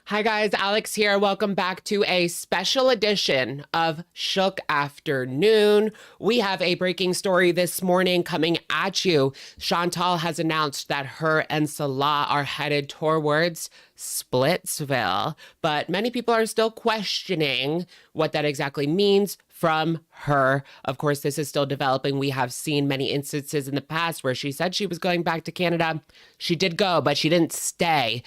Hi guys, Alex here. Welcome back to a special edition of Shook Afternoon. We have a breaking story this morning coming at you. Chantal has announced that her and Salah are headed towards Splitsville, but many people are still questioning what that exactly means from her. Of course, this is still developing. We have seen many instances in the past where she said she was going back to Canada. She did go, but she didn't stay.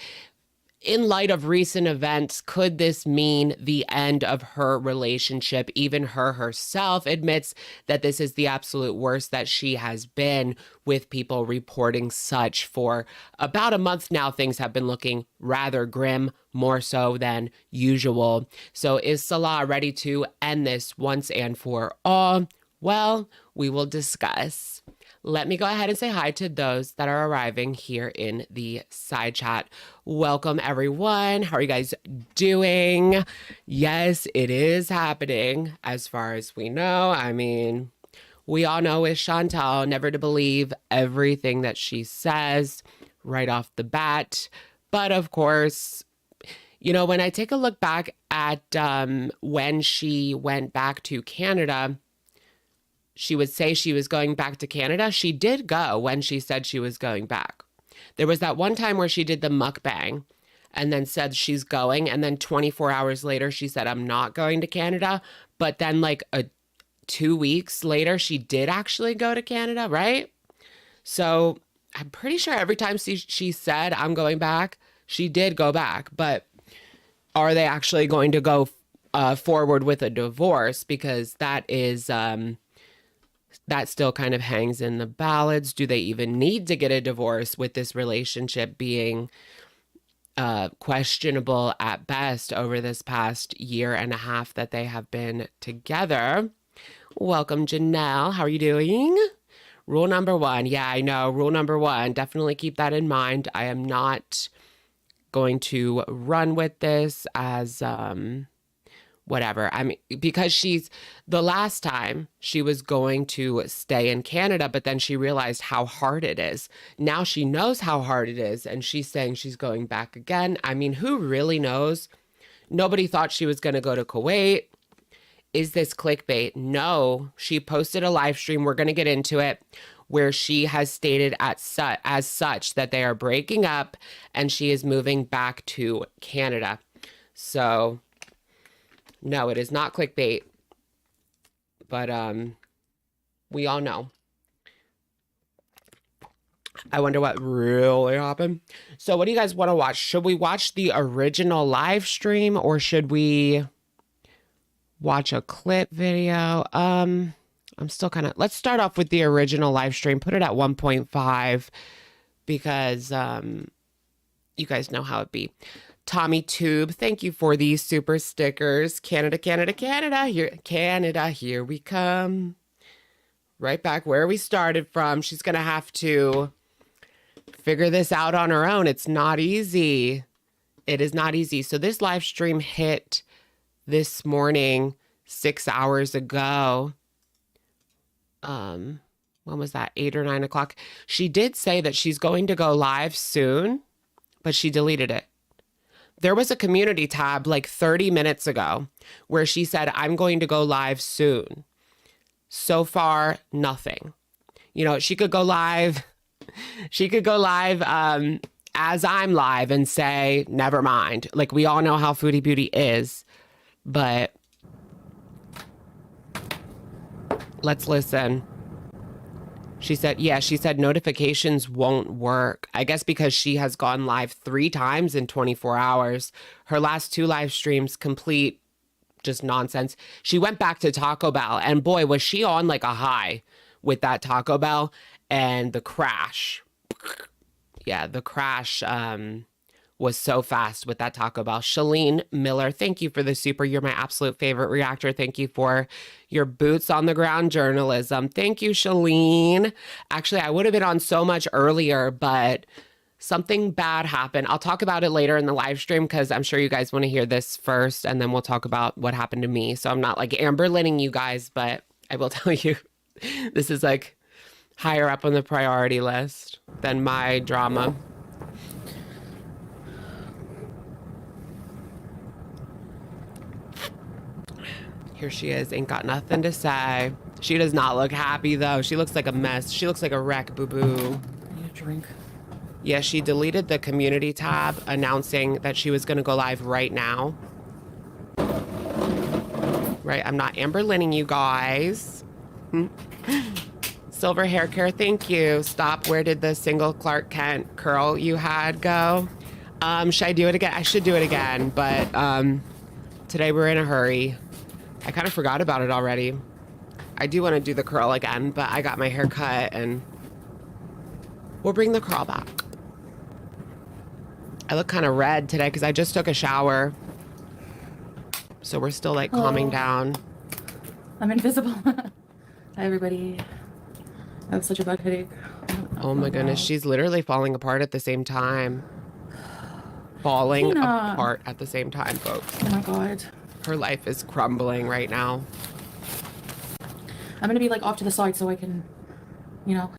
In light of recent events, could this mean the end of her relationship? Even her herself admits that this is the absolute worst that she has been, with people reporting such for about a month now. Things have been looking rather grim, more so than usual. So is Salah ready to end this once and for all? Well, we will discuss. Let me go ahead and say hi to those that are arriving here in the side chat. Welcome, everyone. How are you guys doing? Yes, it is happening as far as we know. I mean, we all know with Chantal, never to believe everything that she says right off the bat. But of course, you know, when I take a look back at when she went back to Canada, she would say she was going back to Canada. She did go when she said she was going back. There was that one time where she did the mukbang and then said she's going. And then 24 hours later, she said, I'm not going to Canada. But then like 2 weeks later, she did actually go to Canada, right? So I'm pretty sure every time she said, I'm going back, she did go back. But are they actually going to go forward with a divorce? Because that is... that still kind of hangs in the balance. Do they even need to get a divorce with this relationship being questionable at best over this past year and a half that they have been together? Welcome, Janelle. How are you doing? Rule number one. Yeah, I know. Rule number one. Definitely keep that in mind. I am not going to run with this as... whatever. I mean, because the last time she was going to stay in Canada, but then she realized how hard it is. Now she knows how hard it is, and she's saying she's going back again. I mean, who really knows? Nobody thought she was going to go to Kuwait. Is this clickbait? No. She posted a live stream. We're going to get into it, where she has stated as such that they are breaking up and she is moving back to Canada. So... no, it is not clickbait, but we all know. I wonder what really happened. So what do you guys want to watch? Should we watch the original live stream or should we watch a clip video? I'm still kind of... let's start off with the original live stream. Put it at 1.5 because you guys know how it be. Tommy Tube, thank you for these super stickers. Canada, Canada, Canada, here we come. Right back where we started from. She's going to have to figure this out on her own. It's not easy. It is not easy. So this live stream hit this morning, 6 hours ago. When was that? 8 or 9 o'clock. She did say that she's going to go live soon, but she deleted it. There was a community tab like 30 minutes ago where she said, I'm going to go live soon. So far, nothing. You know, she could go live. She could go live as I'm live and say, never mind. Like, we all know how Foodie Beauty is, but let's listen. She said, yeah, she said notifications won't work. I guess because she has gone live 3 times in 24 hours. Her last 2 live streams, complete just nonsense. She went back to Taco Bell and boy, was she on like a high with that Taco Bell and the crash. Yeah, the crash was so fast with that Taco Bell. Shalene Miller, thank you for the super. You're my absolute favorite reactor. Thank you for your boots on the ground journalism. Thank you, Shalene. Actually, I would have been on so much earlier, but something bad happened. I'll talk about it later in the live stream because I'm sure you guys want to hear this first, and then we'll talk about what happened to me. So I'm not like Amber Linning you guys, but I will tell you this is like higher up on the priority list than my drama. Here she is. Ain't got nothing to say. She does not look happy, though. She looks like a mess. She looks like a wreck, boo-boo. I need a drink. Yeah, she deleted the community tab, announcing that she was going to go live right now. Right, I'm not Amber Linning you guys. Silver hair care, thank you. Stop. Where did the single Clark Kent curl you had go? Should I do it again? I should do it again, but today we're in a hurry. I kind of forgot about it already. I do want to do the curl again, but I got my hair cut and we'll bring the curl back. I look kind of red today because I just took a shower. So we're still like calming down. I'm invisible. Hi, everybody. I have such a bad headache. Oh my goodness, she's literally falling apart at the same time. Falling apart at the same time, folks. Oh my God. Her life is crumbling right now. I'm gonna be like off to the side so I can, you know.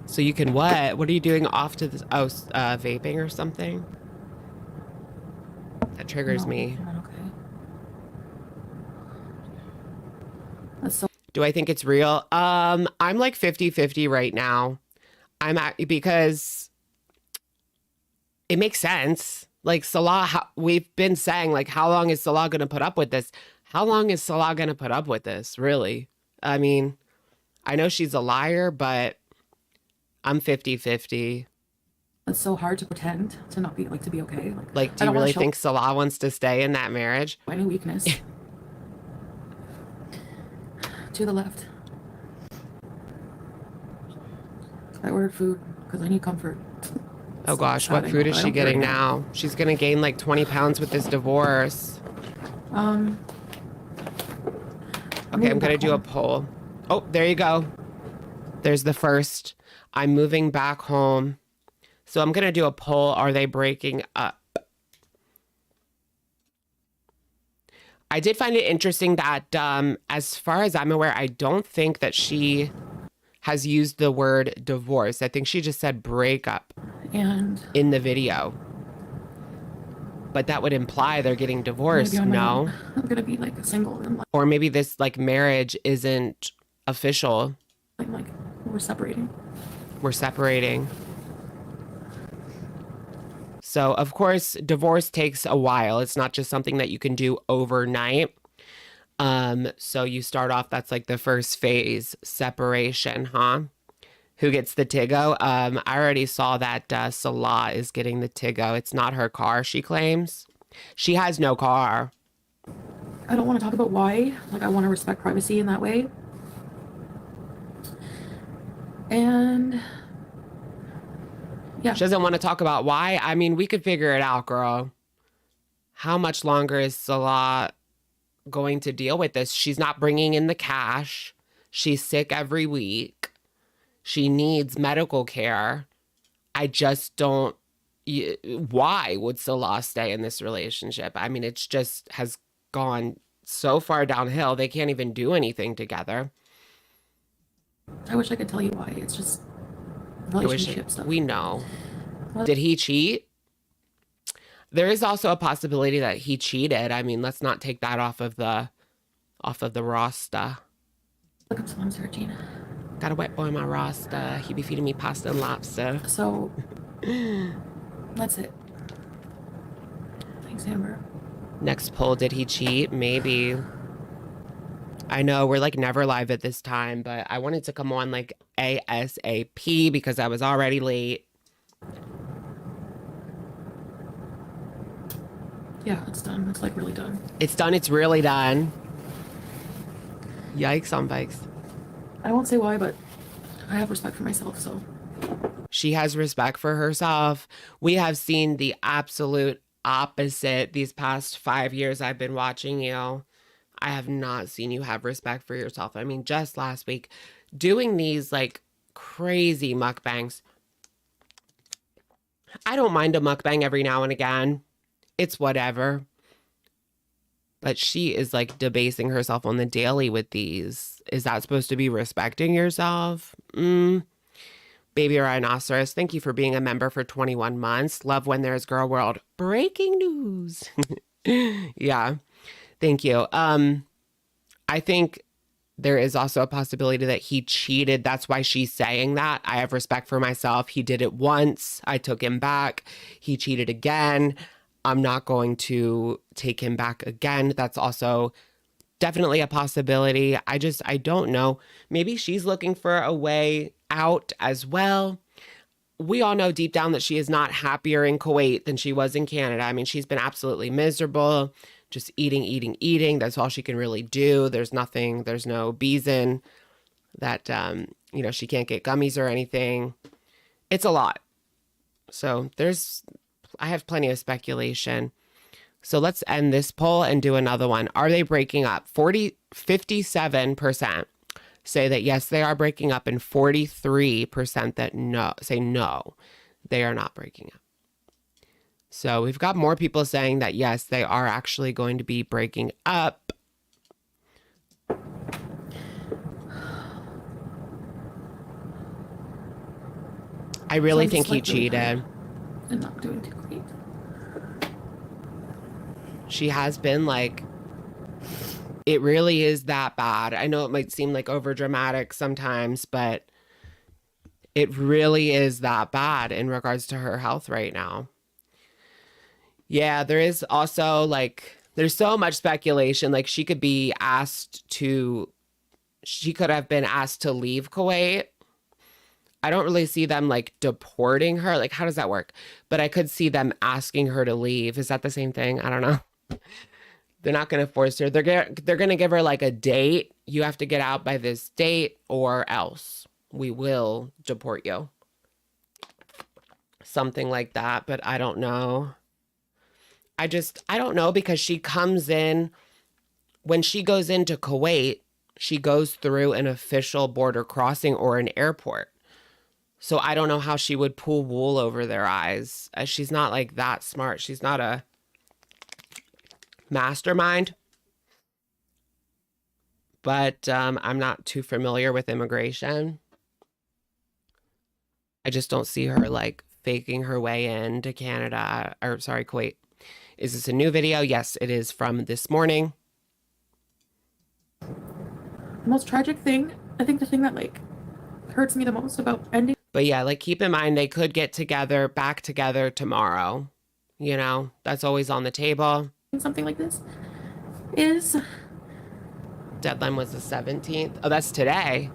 So you can what? What are you doing off to the, vaping or something? That triggers me. Okay. That's so. Do I think it's real? I'm like 50-50 right now. Because it makes sense. Like Salah, we've been saying, like, how long is Salah going to put up with this? How long is Salah going to put up with this, really? I mean, I know she's a liar, but I'm 50-50. It's so hard to pretend to not be, like, to be okay. Like, do you really think Salah wants to stay in that marriage? Any weakness. To the left. I ordered food because I need comfort. Oh gosh, what food is she getting now? She's gonna gain like 20 pounds with this divorce. Okay, I'm gonna do a poll. Oh, there you go. There's the first. I'm moving back home. So I'm gonna do a poll. Are they breaking up? I did find it interesting that, as far as I'm aware, I don't think that she has used the word divorce. I think she just said breakup in the video. But that would imply they're getting divorced, no? I'm gonna be like single. And, like, or maybe this like marriage isn't official. Like we're separating. We're separating. So, of course, divorce takes a while. It's not just something that you can do overnight. So you start off, that's like the first phase, separation, huh? Who gets the Tiggo? I already saw that Salah is getting the Tiggo. It's not her car, she claims. She has no car. I don't want to talk about why. Like, I want to respect privacy in that way. And yeah. She doesn't want to talk about why. I mean, we could figure it out, girl. How much longer is Salah going to deal with this? She's not bringing in the cash. She's sick every week. She needs medical care. I just don't. Why would Salah stay in this relationship? I mean, it's just has gone so far downhill. They can't even do anything together. I wish I could tell you why. It's just relationship stuff. We know. Did he cheat? There is also a possibility that he cheated. I mean, let's not take that off of the roster. Look up some searching. Got a wet boy on my roster. He be feeding me pasta and lobster. So that's it. Thanks, Amber. Next poll, did he cheat? Maybe. I know we're like never live at this time, but I wanted to come on like ASAP because I was already late. Yeah, it's done. It's like really done. It's done. It's really done. Yikes on bikes. I won't say why, but I have respect for myself, so. She has respect for herself. We have seen the absolute opposite these past 5 years I've been watching you. I have not seen you have respect for yourself. I mean, just last week, doing these like crazy mukbangs. I don't mind a mukbang every now and again. It's whatever. But she is like debasing herself on the daily with these. Is that supposed to be respecting yourself? Baby Rhinoceros, thank you for being a member for 21 months. Love when there's Girl World breaking news. Yeah. Thank you. I think there is also a possibility that he cheated. That's why she's saying that. I have respect for myself. He did it once. I took him back. He cheated again. I'm not going to take him back again. That's also definitely a possibility. I don't know. Maybe she's looking for a way out as well. We all know deep down that she is not happier in Kuwait than she was in Canada. I mean, she's been absolutely miserable, just eating, eating, eating. That's all she can really do. There's nothing, there's no Beezin that, she can't get gummies or anything. It's a lot. So I have plenty of speculation. So let's end this poll and do another one. Are they breaking up? 57% say that yes, they are breaking up, and 43% that no, they are not breaking up. So we've got more people saying that yes, they are actually going to be breaking up. I really think he cheated. And not doing too great. She has been like, it really is that bad. I know it might seem like over dramatic sometimes, but it really is that bad in regards to her health right now. Yeah, there is also there's so much speculation. Like she could have been asked to leave Kuwait. I don't really see them deporting her. Like, how does that work? But I could see them asking her to leave. Is that the same thing? I don't know. They're not going to force her. They're going to give her a date. You have to get out by this date or else we will deport you. Something like that, but I don't know. I don't know, because she comes in, when she goes into Kuwait, she goes through an official border crossing or an airport. So I don't know how she would pull wool over their eyes. She's not that smart. She's not a mastermind. But I'm not too familiar with immigration. I just don't see her faking her way into Canada, or sorry, Kuwait. Is this a new video? Yes, it is from this morning. The most tragic thing, I think the thing that hurts me the most about ending. But yeah, keep in mind, they could get back together tomorrow. That's always on the table. Something like this is... Deadline was the 17th. Oh, that's today.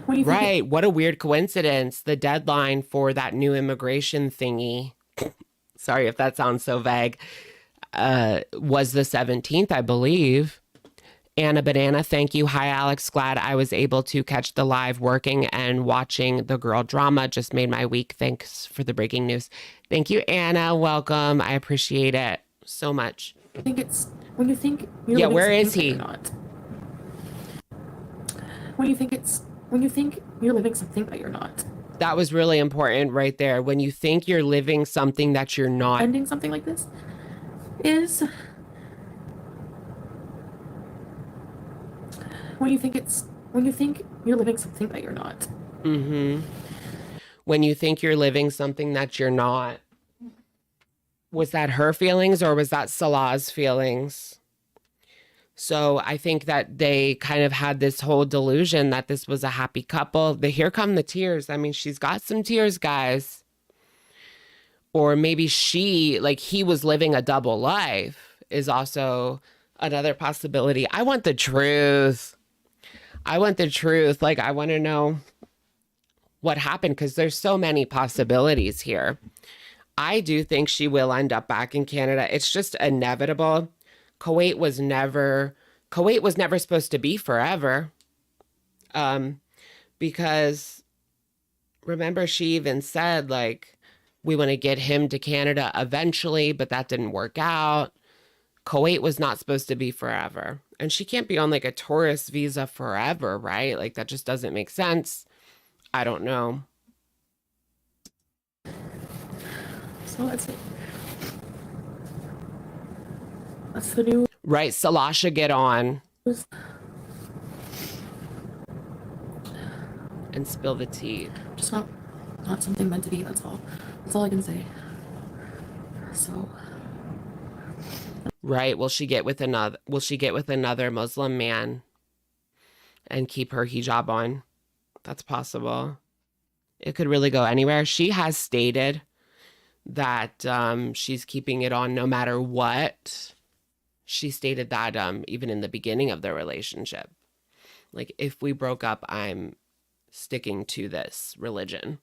Right. What a weird coincidence. The deadline for that new immigration thingy, sorry if that sounds so vague, was the 17th, I believe. Anna Banana, thank you. Hi, Alex. Glad I was able to catch the live working and watching the girl drama. Just made my week. Thanks for the breaking news. Thank you, Anna. Welcome. I appreciate it so much. I think it's when you think you're where is he? Not. When you think you're living something that you're not. That was really important right there. When you think you're living something that you're not. Ending something like this is when you think you're living something that you're not. Mm-hmm. When you think you're living something that you're not. Was that her feelings or was that Salah's feelings? So I think that they kind of had this whole delusion that this was a happy couple. Here come the tears. I mean, she's got some tears, guys. Or maybe he was living a double life is also another possibility. I want the truth. I want to know what happened, because there's so many possibilities here. I do think she will end up back in Canada. It's just inevitable. Kuwait was never supposed to be forever. Because remember, she even said we want to get him to Canada eventually, but that didn't work out. Kuwait was not supposed to be forever. And she can't be on a tourist visa forever, right? That just doesn't make sense. I don't know. So that's it. That's the new... Right, Salah should get on. And spill the tea. Just not something meant to be, that's all. That's all I can say. So... Right. Will she get with another Muslim man and keep her hijab on? That's possible. It could really go anywhere. She has stated that she's keeping it on no matter what. She stated that even in the beginning of their relationship. Like, if we broke up, I'm sticking to this religion.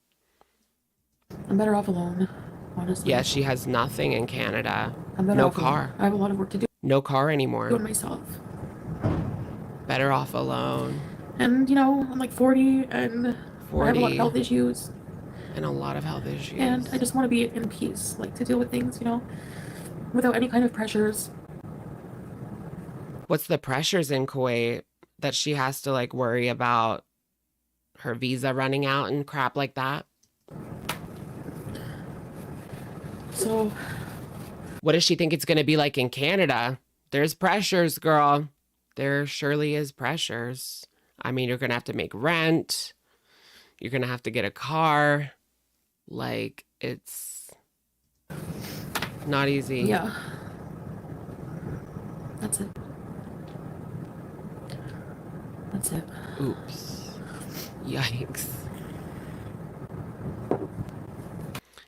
I'm better off alone, honestly. Yeah, she has nothing in Canada. I'm better No off alone. car. I have a lot of work to do No car on anymore. myself. Better off alone. And, you know, I'm like 40 and 40. I have a lot of health issues. And a lot of health issues. And I just want to be in peace, like to deal with things, you know, without any kind of pressures. What's the pressures in Kuwait that she has to like worry about her visa running out and crap like that? So, what does she think it's going to be like in Canada? There's pressures, girl. There surely is pressures. I mean, you're going to have to make rent. You're going to have to get a car. Like, it's not easy. yeah. That's it. That's it. Oops. Yikes.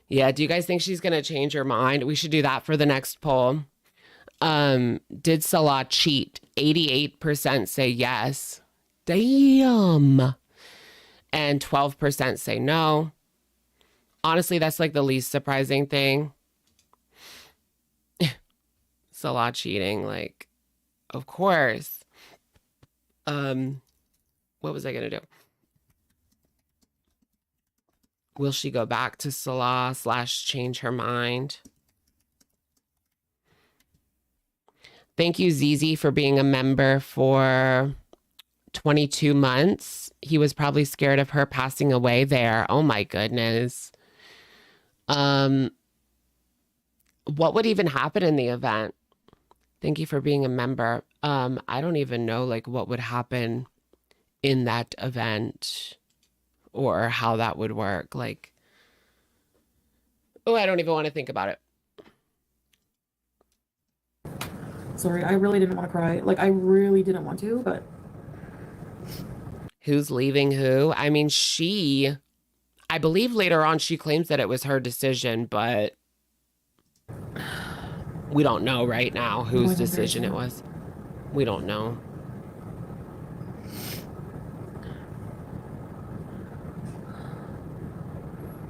Yeah, do you guys think she's going to change her mind? We should do that for the next poll. Did Salah cheat? 88% say yes. Damn. And 12% say no. Honestly, that's like the least surprising thing. Salah cheating, like, of course. What was I gonna do? Will she go back to Salah / change her mind? Thank you, Zizi, for being a member for 22 months. He was probably scared of her passing away there. Oh my goodness. What would even happen in the event? Thank you for being a member. I don't even know like what would happen in that event or how that would work. Like, oh, I don't even want to think about it. Sorry, I really didn't want to cry. Like, I really didn't want to, but... Who's leaving who? I mean, I believe later on she claims that it was her decision, but we don't know right now whose decision it was. We don't know.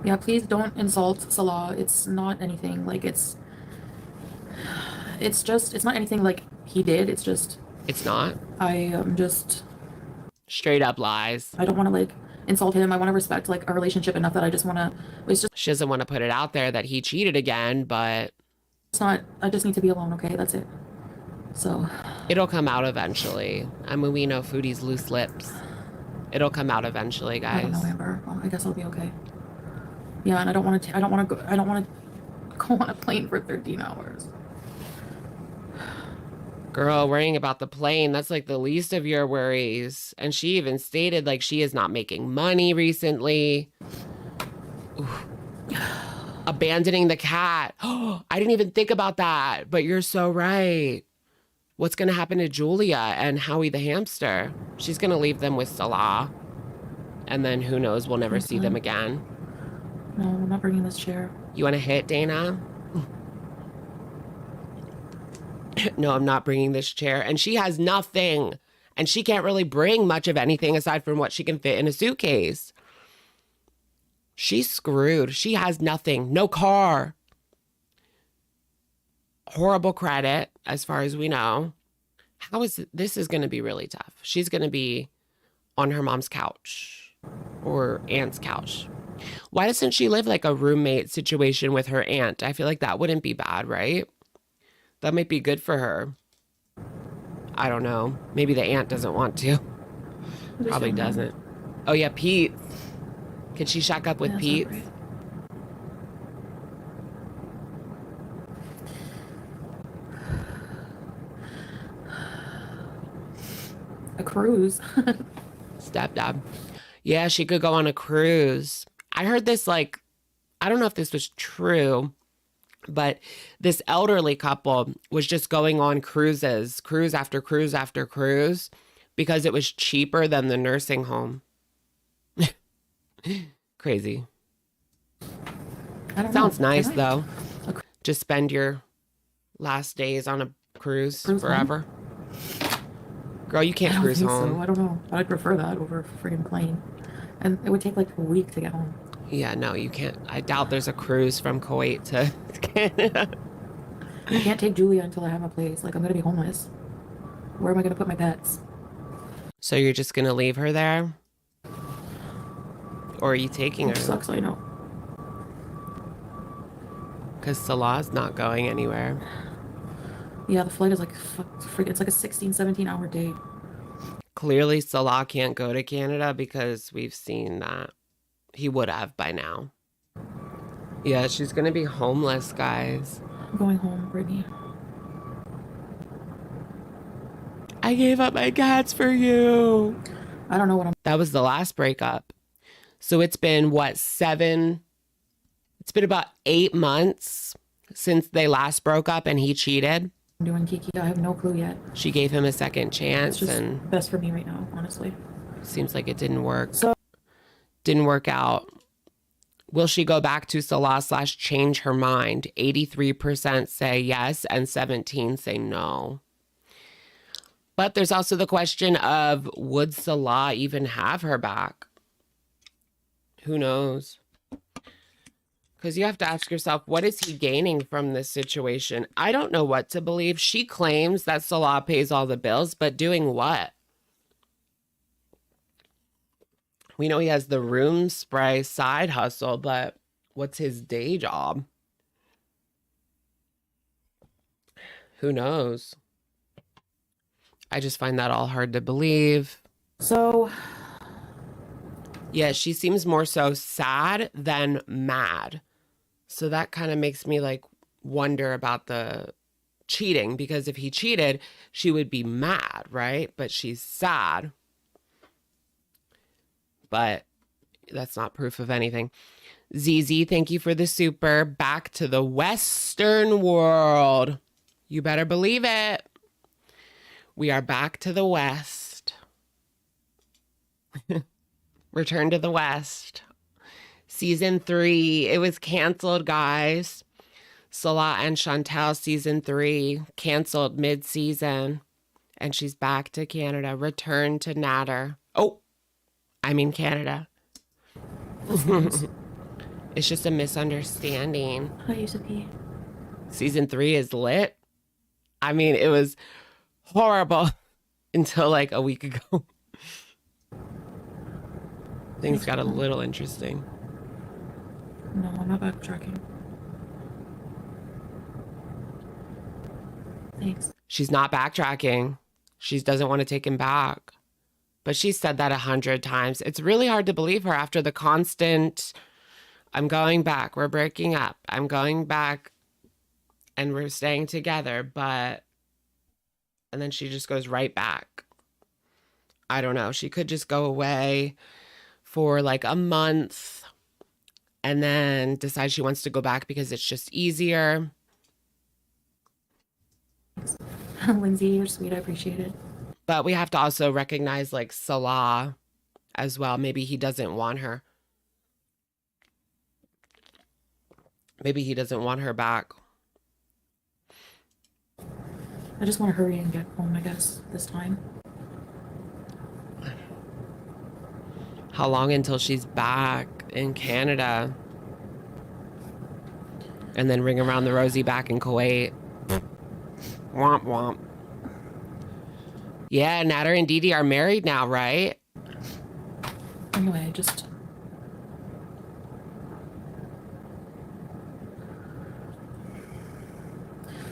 Yeah, please don't insult Salah. It's not anything. Like, it's not anything like he did. It's just... It's not? I am just... Straight up lies. I don't want to, like, insult him. I want to respect, like, our relationship enough that I just want to... It's just... She doesn't want to put it out there that he cheated again, but... It's not... I just need to be alone, okay? That's it. So... It'll come out eventually. I mean, we know Foodie's loose lips. It'll come out eventually, guys. I don't know, Amber. Well, I guess I'll be okay. Yeah, and I don't want to go on a plane for 13 hours. Girl, worrying about the plane, that's like the least of your worries. And she even stated like she is not making money recently. Oof. Abandoning the cat. Oh, I didn't even think about that, but you're so right. What's going to happen to Julia and Howie the hamster? She's going to leave them with Salah. And then who knows, we'll never see them again. No, I'm not bringing this chair. You want to hit, Dana? No, I'm not bringing this chair. And she has nothing. And she can't really bring much of anything aside from what she can fit in a suitcase. She's screwed. She has nothing. No car. Horrible credit, as far as we know. This is going to be really tough. She's going to be on her mom's couch or aunt's couch. Why doesn't she live like a roommate situation with her aunt? I feel like that wouldn't be bad, right? That might be good for her. I don't know. Maybe the aunt doesn't want to. Probably doesn't. Oh yeah, Pete. Could she shack up with Pete? Right. A cruise. Stepdad. Yeah, she could go on a cruise. I heard this, like, I don't know if this was true. But this elderly couple was just going on cruises, cruise after cruise after cruise, because it was cheaper than the nursing home. Crazy. I don't Sounds know. nice, Can I? though. Just spend your last days on a cruise forever. Girl, you can't I don't cruise think home. so. I don't know. I'd prefer that over a friggin' plane. And it would take like a week to get home. Yeah, no, you can't. I doubt there's a cruise from Kuwait to Canada. I can't take Julia until I have a place. Like, I'm gonna be homeless. Where am I gonna put my pets? So you're just gonna leave her there? Or are you taking Which her? sucks, I know. Because Salah's not going anywhere. Yeah, the flight is like, it's like a 16, 17-hour day. Clearly, Salah can't go to Canada because we've seen that. He would have by now. Yeah, she's gonna be homeless, guys. I'm going home, Brittany. I gave up my cats for you. I don't know what I'm That was the last breakup. So it's been, what, 7? It's been about 8 months since they last broke up and he cheated. doing, Kiki. I have no clue yet. She gave him a second It's chance just and best for me right now, honestly. seems like it didn't work. So, Didn't work out. Will she go back to Salah / change her mind? 83% say yes and 17% say no. But there's also the question of, would Salah even have her back? Who knows? Because you have to ask yourself, what is he gaining from this situation? I don't know what to believe. She claims that Salah pays all the bills, but doing what? We know he has the room spray side hustle, but what's his day job? Who knows? I just find that all hard to believe. So, yeah, she seems more so sad than mad. So that kind of makes me like wonder about the cheating, because if he cheated, she would be mad, right? But she's sad. But that's not proof of anything. ZZ, thank you for the super. Back to the Western world. You better believe it. We are back to the West. Return to the West. Season 3. It was canceled, guys. Salah and Chantal season 3 canceled mid-season. And she's back to Canada. Return to Natter. Oh, I mean Canada. It's just a misunderstanding. I used to be. Season 3 is lit. I mean, it was horrible until like a week ago. Things got a little interesting. No, I'm not backtracking. Thanks. She's not backtracking. She doesn't want to take him back. But she said that 100 times. It's really hard to believe her after the constant, I'm going back, we're breaking up, I'm going back, and we're staying together, but... And then she just goes right back. I don't know. She could just go away for like a month and then decide she wants to go back because it's just easier. Lindsay, you're sweet. I appreciate it. But we have to also recognize like Salah as well. Maybe he doesn't want her. Maybe he doesn't want her back. I just want to hurry and get home, I guess, this time. How long until she's back in Canada? And then ring around the rosy back in Kuwait. Womp womp. Yeah, Natter and Didi are married now, right? Anyway, just...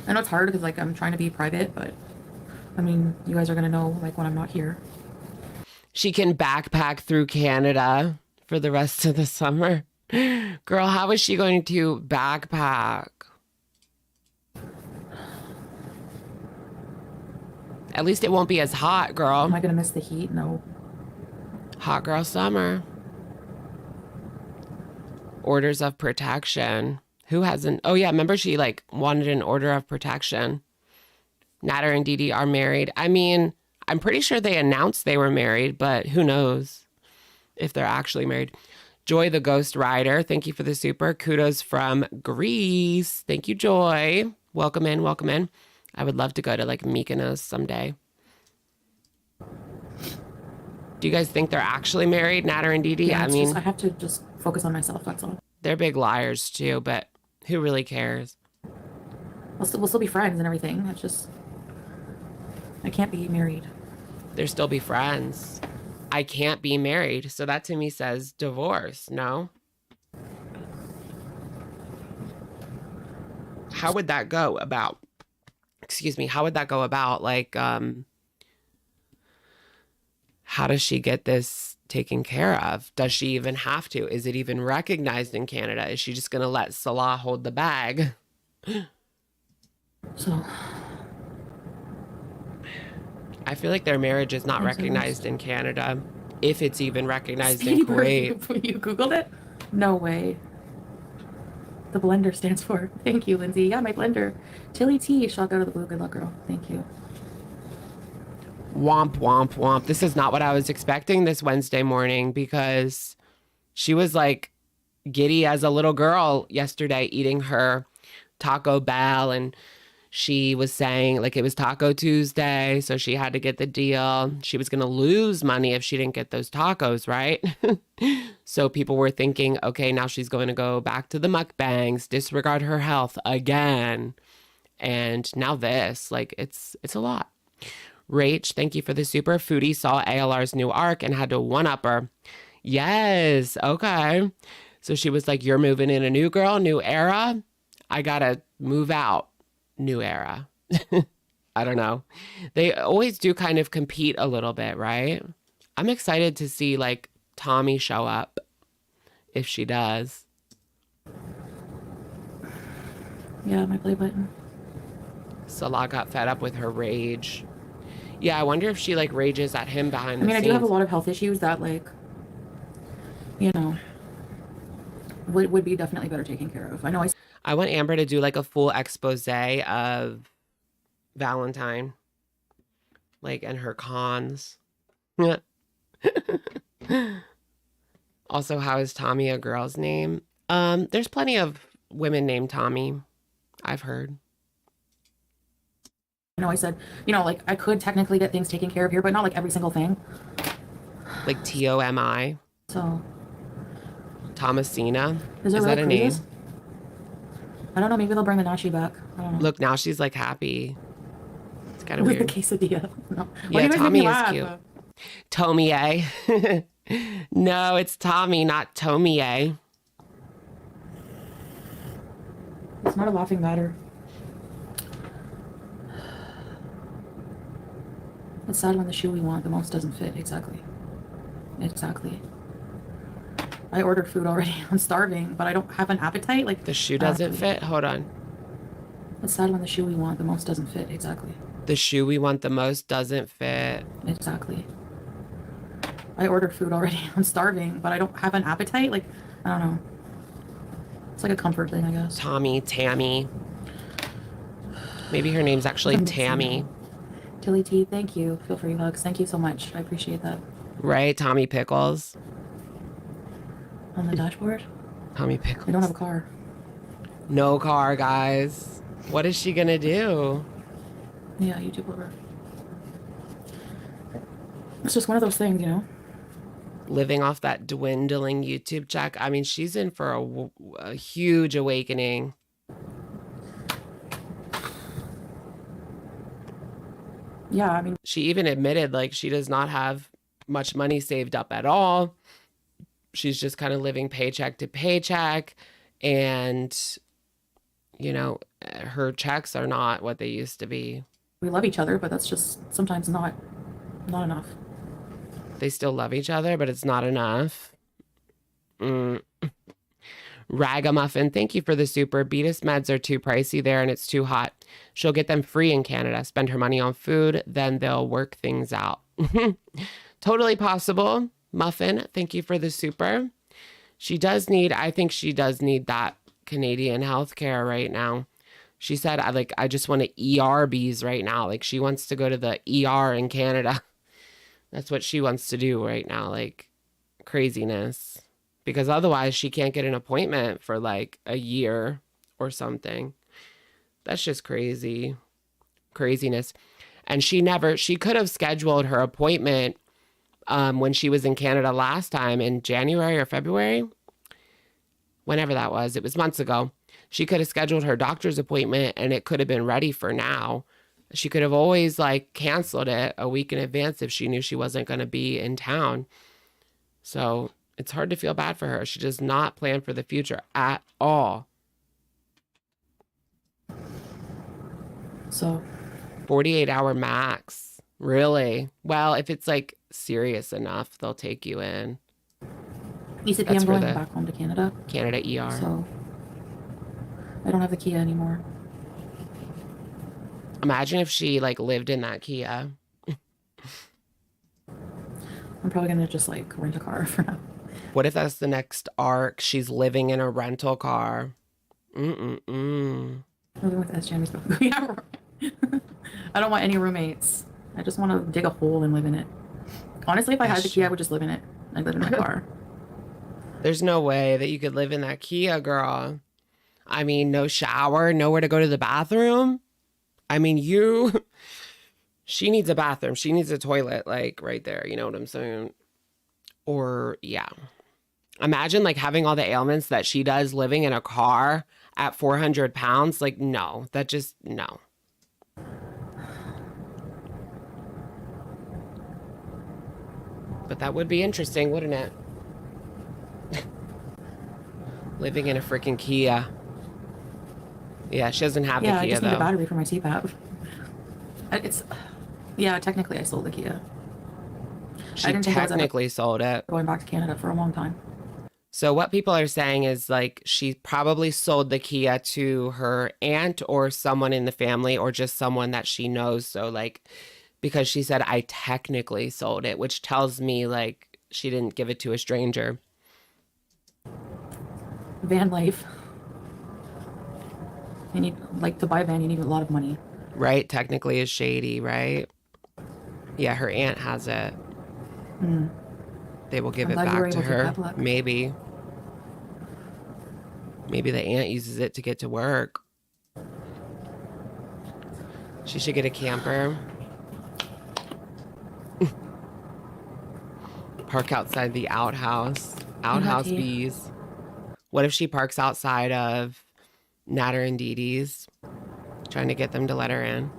I know it's hard because, like, I'm trying to be private, but, I mean, you guys are going to know, like, when I'm not here. She can backpack through Canada for the rest of the summer. Girl, how is she going to backpack? At least it won't be as hot, girl. Am I going to miss the heat? No. Hot girl summer. Orders of protection. Who hasn't? Oh, yeah. Remember she like wanted an order of protection. Natter and Didi are married. I mean, I'm pretty sure they announced they were married, but who knows if they're actually married. Joy the Ghost Rider, thank you for the super. Kudos from Greece. Thank you, Joy. Welcome in, welcome in. I would love to go to like Mykonos someday. Do you guys think they're actually married, Natter and Didi? Yeah, I mean, I have to just focus on myself, that's all. they're big liars too, but who really cares? We'll still be friends and everything. It's just, I can't be married. They'll still be friends. I can't be married. So that to me says divorce, no? How would that go about? Excuse me, how would that go about? Like, how does she get this taken care of? Does she even have to? Is it even recognized in Canada? Is she just going to let Salah hold the bag? So, I feel like their marriage is not recognized in Canada. If it's even recognized in Kuwait. You Googled it? No way. The blender stands for. Thank you, Lindsay. Yeah, my blender. Tilly T. Shout out to the blue. Good luck, girl. Thank you. Womp, womp, womp. This is not what I was expecting this Wednesday morning because she was like giddy as a little girl yesterday eating her Taco Bell, and she was saying like it was Taco Tuesday, so she had to get the deal. She was going to lose money if she didn't get those tacos, right? So people were thinking, okay, now she's going to go back to the mukbangs, disregard her health again. And now this, like it's a lot. Rach, thank you for the super. Foodie saw ALR's new arc and had to one-up her. Yes, okay. So she was like, you're moving in a new girl, new era. I gotta move out, new era. I don't know. They always do kind of compete a little bit, right? I'm excited to see like Tommy show up if she does. Yeah, my play button. Salah got fed up with her rage. Yeah, I wonder if she like rages at him behind the scenes. I do have a lot of health issues that like, you know, would be definitely better taken care of. I know I want Amber to do like a full expose of Valentine, like, and her cons. Also, how is Tommy a girl's name? There's plenty of women named Tommy, I've heard. I know I said, you know, like I could technically get things taken care of here, but not like every single thing. Like Tomi. So. Thomasina. Is that a name? I don't know. Maybe they'll bring the Nashi back. I don't know. Look, now she's like happy. It's kind of with weird. The quesadilla. No. Yeah, Tommy is cute. Tomie. No, it's Tommy, not Tomie. It's not a laughing matter. It's sad when the shoe we want the most doesn't fit. Exactly. Exactly. I ordered food already. I'm starving, but I don't have an appetite. Like the shoe doesn't fit? Hold on. It's sad when the shoe we want the most doesn't fit. Exactly. The shoe we want the most doesn't fit. Exactly. I ordered food already. I'm starving, but I don't have an appetite. Like, I don't know. It's like a comfort thing, I guess. Tammy. Maybe her name's actually Tammy. Tilly T, thank you. Feel free hugs. Thank you so much. I appreciate that. Right? Tommy Pickles. On the dashboard? Tommy Pickles. We don't have a car. No car, guys. What is she gonna do? Yeah, YouTube over. It's just one of those things, you know? Living off that dwindling YouTube check. I mean, she's in for a huge awakening. Yeah, I mean... She even admitted, like, she does not have much money saved up at all. She's just kind of living paycheck to paycheck. And, you know, her checks are not what they used to be. We love each other, but that's just sometimes not enough. They still love each other, but it's not enough. Ragamuffin, thank you for the super. Beatus meds are too pricey there and it's too hot. She'll get them free in Canada. Spend her money on food, then they'll work things out. Totally possible. Muffin, thank you for the super. I think she does need that Canadian healthcare right now. She said, I just want to ER bees right now. Like, she wants to go to the ER in Canada. That's what she wants to do right now. Like, craziness. Because otherwise she can't get an appointment for like a year or something. That's just crazy. Craziness. And she could have scheduled her appointment when she was in Canada last time in January or February. Whenever that was. It was months ago. She could have scheduled her doctor's appointment and it could have been ready for now. She could have always like canceled it a week in advance if she knew she wasn't going to be in town. So it's hard to feel bad for her. She does not plan for the future at all. So 48-hour max. Really? Well, if it's like serious enough, they'll take you in. ECP, I'm going back home to Canada. Canada ER. So I don't have the Kia anymore. Imagine if she like lived in that Kia. I'm probably gonna just like rent a car for now. What if that's the next arc? She's living in a rental car. Living with SJM's yeah, I don't want any roommates. I just want to dig a hole and live in it. Honestly, if I had the Kia, I would just live in it. I'd live in my car. There's no way that you could live in that Kia, girl. I mean, no shower, nowhere to go to the bathroom. I mean, she needs a bathroom. She needs a toilet, like right there. You know what I'm saying? Or, yeah. Imagine like having all the ailments that she does living in a car at 400 pounds. Like, no, no. But that would be interesting, wouldn't it? Living in a freaking Kia. Yeah, she doesn't have the Kia, though. Yeah, I just need a battery for my CPAP. Yeah, technically I sold the Kia. She technically sold it. Going back to Canada for a long time. So what people are saying is like she probably sold the Kia to her aunt or someone in the family or just someone that she knows. So like, because she said, I technically sold it, which tells me like she didn't give it to a stranger. Van life. You need, like, to buy a van, you need a lot of money. Right? Technically is shady, right? Yeah, her aunt has it. They will give it back to her. Maybe. Maybe the aunt uses it to get to work. She should get a camper. Park outside the outhouse. Outhouse bees. What if she parks outside of Natter and Dee Dee's? Trying to get them to let her in.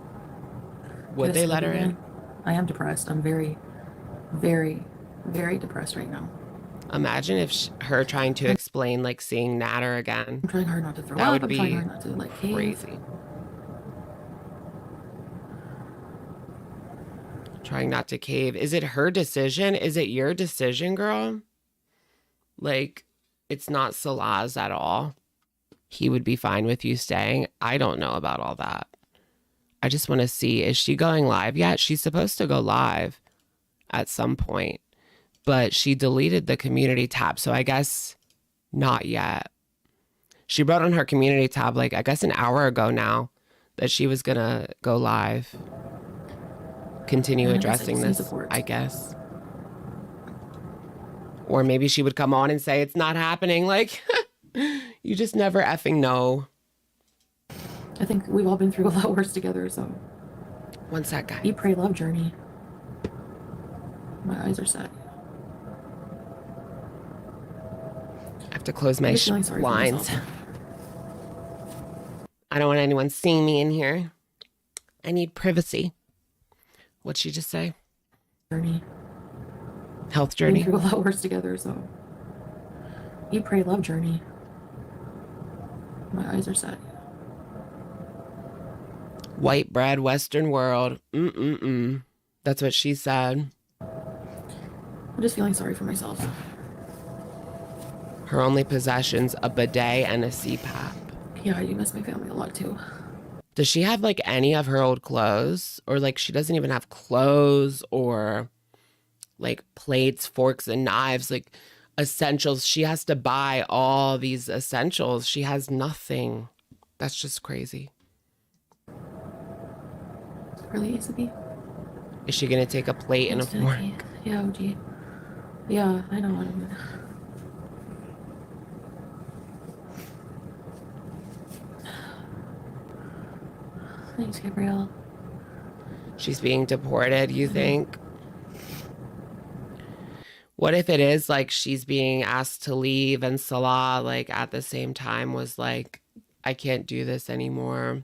Would they let her in? I am depressed. I'm very, very, very depressed right now. Imagine if her trying to explain like seeing Natter again. I'm trying hard not to throw up. That would be trying hard not to, like, crazy. Trying not to cave. Is it her decision? Is it your decision, girl? Like, it's not Salah's at all. He would be fine with you staying. I don't know about all that. I just want to see, is she going live yet? She's supposed to go live at some point, but she deleted the community tab. So I guess not yet. She wrote on her community tab, like, I guess an hour ago now, that she was going to go live. Continue addressing this, I guess. Or maybe she would come on and say, it's not happening. Like, you just never effing know. I think we've all been through a lot worse together, so. One sec, guys. Eat, pray, love journey. My eyes are sad. I have to close my blinds. I don't want anyone seeing me in here. I need privacy. What'd she just say? Journey. Health journey. We've been through a lot worse together, so. Eat, pray, love journey. My eyes are sad. White bread, Western world. That's what she said. I'm just feeling sorry for myself. Her only possessions, a bidet and a CPAP. Yeah, I do miss my family a lot too. Does she have like any of her old clothes? Or like she doesn't even have clothes or like plates, forks, and knives. Like essentials. She has to buy all these essentials. She has nothing. That's just crazy. Really easy to be. Is she gonna take a plate and a fork? Yeah, OG. Yeah, I know what I mean. Thanks, Gabrielle. She's being deported, you think? What if it is like she's being asked to leave and Salah, like, at the same time was like, I can't do this anymore.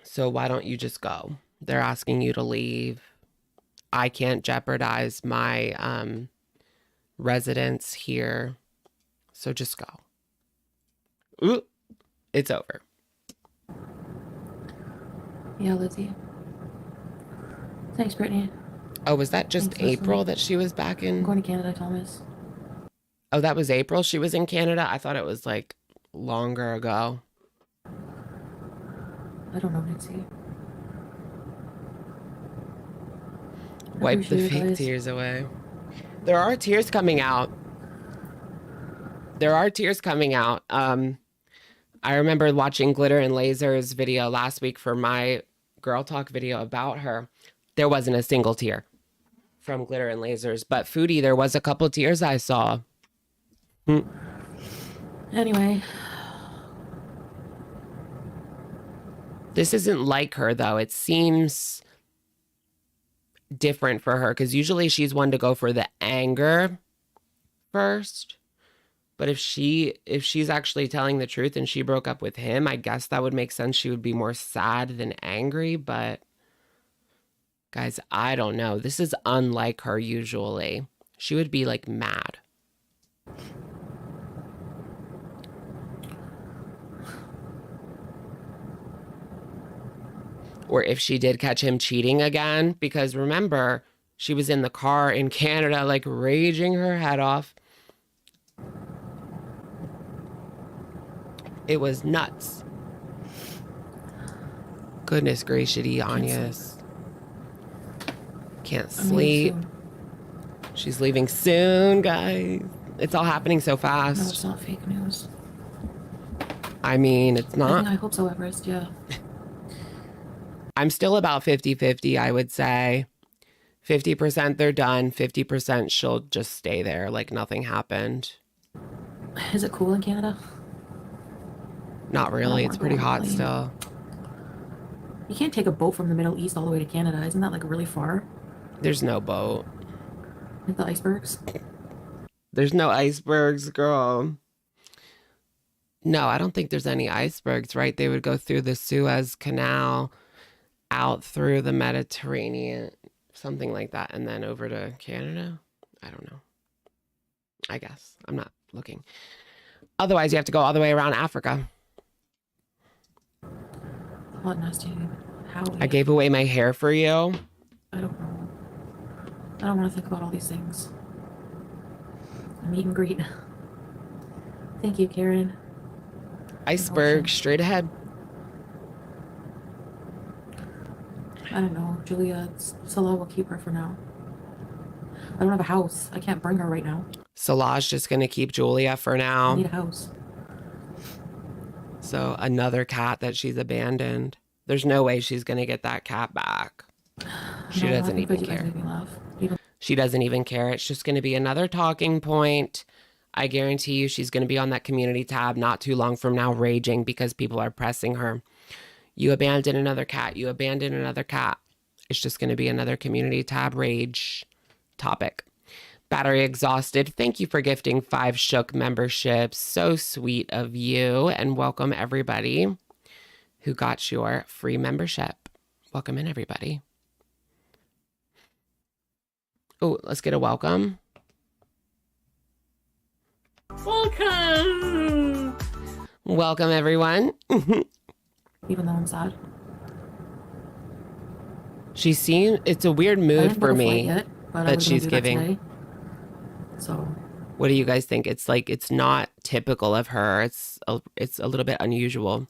So why don't you just go? They're asking you to leave. I can't jeopardize my residence here. So just go. Ooh, it's over. Yeah, Lizzie. Thanks, Brittany. Oh, was that just April that she was back in? I'm going to Canada, Thomas. Oh, that was April she was in Canada? I thought it was like longer ago. I don't know, Nixie. Wipe the fake tears away. There are tears coming out. There are tears coming out. I remember watching Glitter and Laser's video last week for my Girl Talk video about her. There wasn't a single tear from Glitter and Lasers, but Foodie, there was a couple tears I saw. Anyway. This isn't like her, though. It seems different for her because usually she's one to go for the anger first. But if she's actually telling the truth and she broke up with him, I guess that would make sense. She would be more sad than angry. But guys, I don't know. This is unlike her usually. She would be like mad. Or if she did catch him cheating again, because remember, she was in the car in Canada, like raging her head off. It was nuts. Goodness gracious, Anyas. Can't sleep. She's leaving soon, guys. It's all happening so fast. No, it's not fake news. I mean, it's not. I hope so, Everest, yeah. I'm still about 50-50, I would say. 50% they're done. 50% she'll just stay there like nothing happened. Is it cool in Canada? Not really. It's pretty hot still. You can't take a boat from the Middle East all the way to Canada. Isn't that like really far? There's no boat. Like the icebergs? There's no icebergs, girl. No, I don't think there's any icebergs, right? They would go through the Suez Canal, out through the Mediterranean, something like that, and then over to Canada. I don't know. I guess. I'm not looking. Otherwise, you have to go all the way around Africa. What nasty? How? I gave away my hair for you. I don't know. I don't want to think about all these things. Meet and greet. Thank you, Karen. Iceberg, straight ahead. I don't know. Julia, Salah will keep her for now. I don't have a house. I can't bring her right now. Salah's just going to keep Julia for now. I need a house. So another cat that she's abandoned. There's no way she's going to get that cat back. She doesn't even care. She doesn't even care. It's just going to be another talking point. I guarantee you she's going to be on that community tab not too long from now raging because people are pressing her. You abandoned another cat. You abandoned another cat. It's just going to be another community tab rage topic. Battery exhausted. Thank you for gifting 5 Shook memberships. So sweet of you. And welcome everybody who got your free membership. Welcome in, everybody. Oh, let's get a welcome. Welcome. Welcome, everyone. Even though I'm sad. She's seen, it's a weird move for me yet, that she's giving. Today, so what do you guys think? It's like, it's not typical of her. It's a little bit unusual.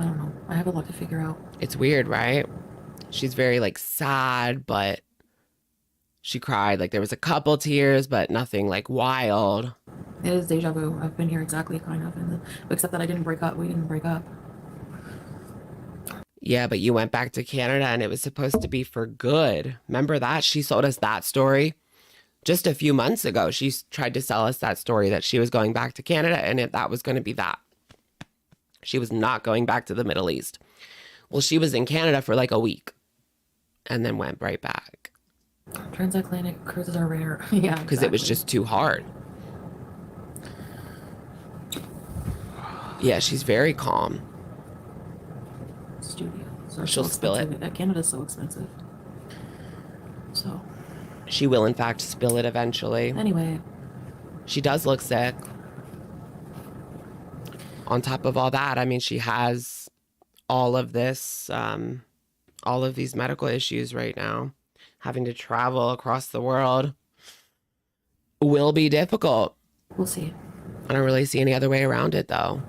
I don't know. I have a lot to figure out. It's weird, right? She's very like sad, but she cried. Like there was a couple tears, but nothing like wild. It is deja vu. I've been here exactly, kind of, except that I didn't break up. We didn't break up. Yeah, but you went back to Canada and it was supposed to be for good. Remember that? She sold us that story just a few months ago. She tried to sell us that story that she was going back to Canada and that was going to be that. She was not going back to the Middle East. Well, she was in Canada for like a week and then went right back. Transatlantic cruises are rare. Yeah, because it was just too hard. Yeah, she's very calm. Studios. She'll spill it. Canada's so expensive. So. She will, in fact, spill it eventually. Anyway. She does look sick. On top of all that, I mean, she has all of this, all of these medical issues right now. Having to travel across the world will be difficult. We'll see. I don't really see any other way around it, though.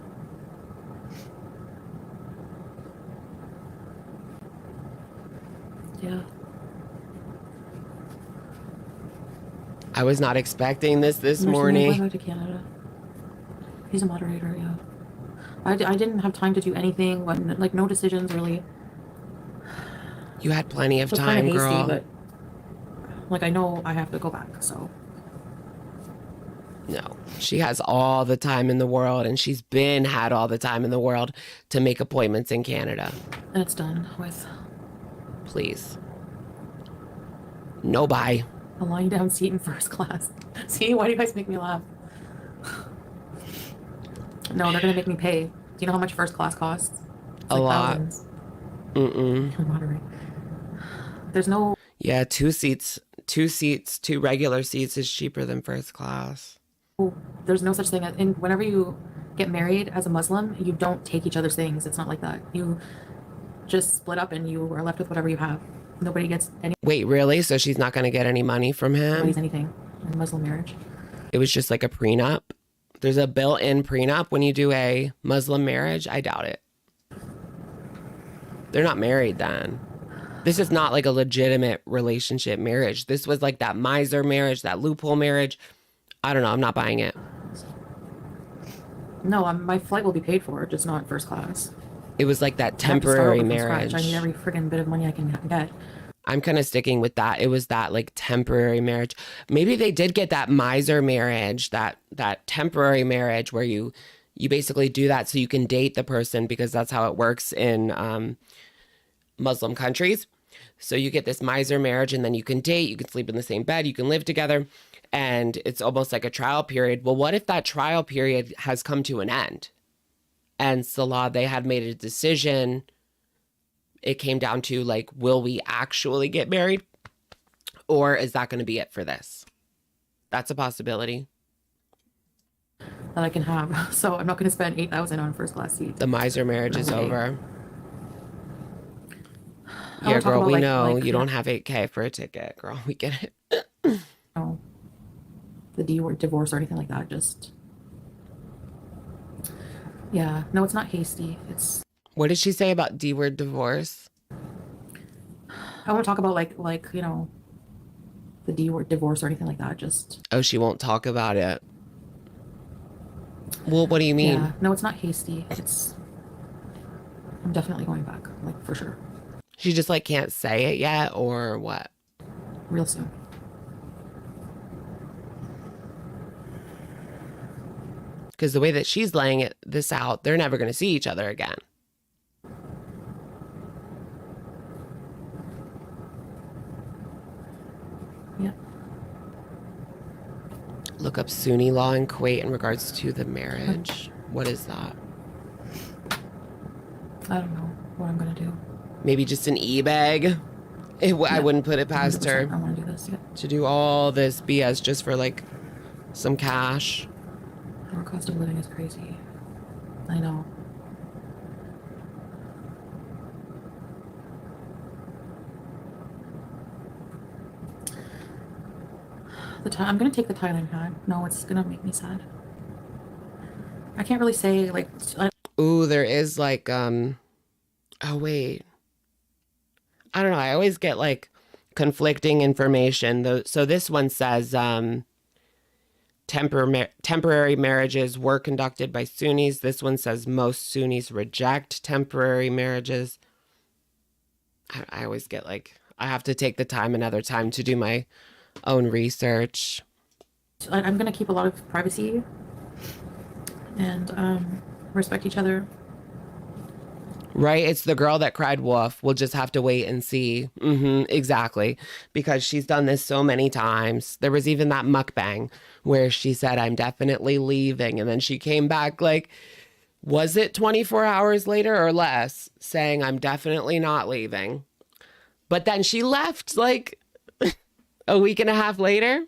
Yeah. I was not expecting this morning. Go to Canada. He's a moderator, yeah. I didn't have time to do anything, like no decisions really. You had plenty of time, kind of hasty, girl. But like I know I have to go back, so. No, she has all the time in the world, and she's had all the time in the world to make appointments in Canada. And it's done with. Please. No bye. A lying down seat in first class. See, why do you guys make me laugh? No, they're gonna make me pay. Do you know how much first class costs? It's a lot. Thousands. Mm-mm. There's no. Yeah, two regular seats is cheaper than first class. There's no such thing. Whenever you get married as a Muslim, you don't take each other's things. It's not like that. You just split up and you are left with whatever you have. Nobody gets any. Wait, really? So she's not going to get any money from him? Nobody's anything in a Muslim marriage. It was just like a prenup? There's a built-in prenup when you do a Muslim marriage? I doubt it. They're not married then. This is not like a legitimate relationship marriage. This was like that miser marriage, that loophole marriage. I don't know. I'm not buying it. No, my flight will be paid for, just not first class. It was like that temporary marriage. I need every friggin' bit of money I can get. I'm kind of sticking with that. It was that like temporary marriage. Maybe they did get that miser marriage, that temporary marriage where you basically do that so you can date the person, because that's how it works in Muslim countries. So you get this miser marriage and then you can date, you can sleep in the same bed, you can live together, and it's almost like a trial period. Well, what if that trial period has come to an end? And Salah, they had made a decision. It came down to like, will we actually get married? Or is that going to be it for this? That's a possibility. That I can have. So I'm not going to spend $8,000 on first class seats. The miser marriage is over. Yeah, girl, about, we know you don't have $8K for a ticket, girl. We get it. No. The divorce or anything like that. Just. Yeah. No, it's not hasty. It's. What did she say about D-word divorce? I want to talk about like you know, the D-word divorce or anything like that. Just. Oh, she won't talk about it. Well, what do you mean? Yeah. No, it's not hasty. It's. I'm definitely going back, like for sure. She just like can't say it yet, or what? Real soon. Because the way that she's laying this out, they're never going to see each other again. Yeah. Look up Sunni law in Kuwait in regards to the marriage. What is that? I don't know what I'm going to do. Maybe just an e-bag. I wouldn't put it past her. I want to do this, yeah. To do all this BS just for like some cash. Our cost of living is crazy. I know. I'm gonna take the Thailand hat. No, it's gonna make me sad. I can't really say like. Ooh, there is like Oh, wait. I don't know. I always get like conflicting information. So this one says temporary marriages were conducted by Sunnis. This one says most Sunnis reject temporary marriages. I always get like, I have to take the time another time to do my own research. I'm going to keep a lot of privacy and respect each other. Right? It's the girl that cried wolf. We'll just have to wait and see. Exactly. Because she's done this so many times. There was even that mukbang where she said, I'm definitely leaving. And then she came back like, was it 24 hours later or less, saying, I'm definitely not leaving. But then she left like a week and a half later.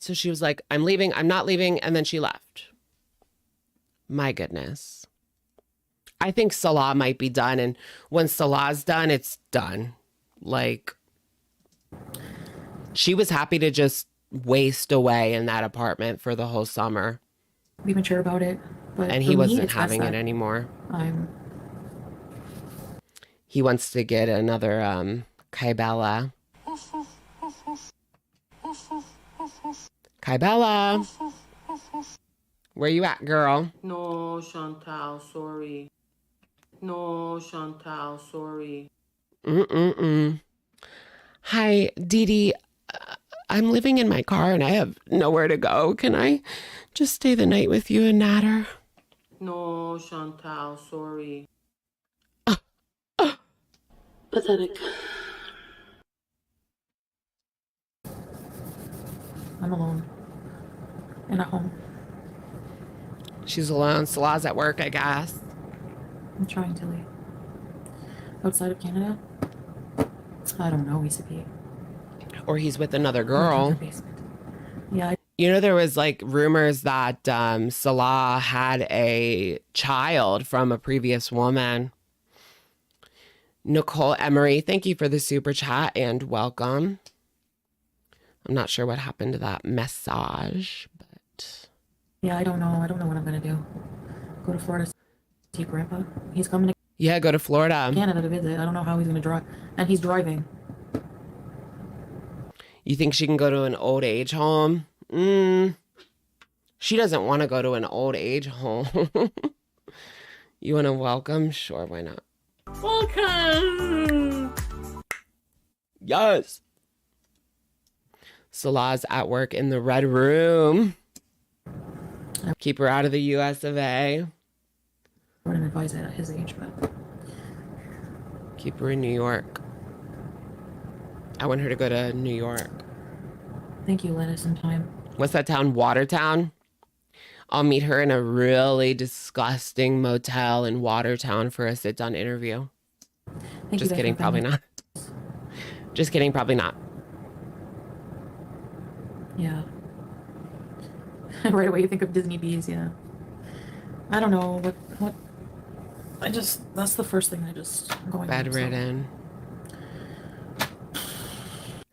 So she was like, I'm leaving, I'm not leaving. And then she left. My goodness. I think Salah might be done. And when Salah's done, it's done. Like, she was happy to just waste away in that apartment for the whole summer. Be mature about it. But and he wasn't having it anymore. He wants to get another Kybella. Kybella. Where you at, girl? No, Chantal, sorry. No, Chantal, sorry. Hi, Dee Dee. I'm living in my car and I have nowhere to go. Can I just stay the night with you and Natter? No, Chantal, sorry. Pathetic. I'm alone. And at home. She's alone. Salah's at work, I guess. I'm trying to leave. Outside of Canada? I don't know, he's a be. Or he's with another girl. Yeah. You know, there was like rumors that Salah had a child from a previous woman. Nicole Emery, thank you for the super chat and welcome. I'm not sure what happened to that message, but... Yeah, I don't know. I don't know what I'm going to do. Go to Florida to see Grandpa. He's coming to... Yeah, go to Florida. Canada to visit. I don't know how he's going to drive. And he's driving. You think she can go to an old age home? She doesn't want to go to an old age home. You want to welcome? Sure, why not? Welcome! Yes! Salah's at work in the red room. Keep her out of the US of A. I wouldn't advise it at his age, but... Keep her in New York. I want her to go to New York. Thank you, let us some time. What's that town? Watertown? I'll meet her in a really disgusting motel in Watertown for a sit-down interview. Just kidding, probably not. Just kidding, probably not. Yeah. Right away you think of Disney bees, yeah. I don't know, what... that's the first thing I just... going Bedridden.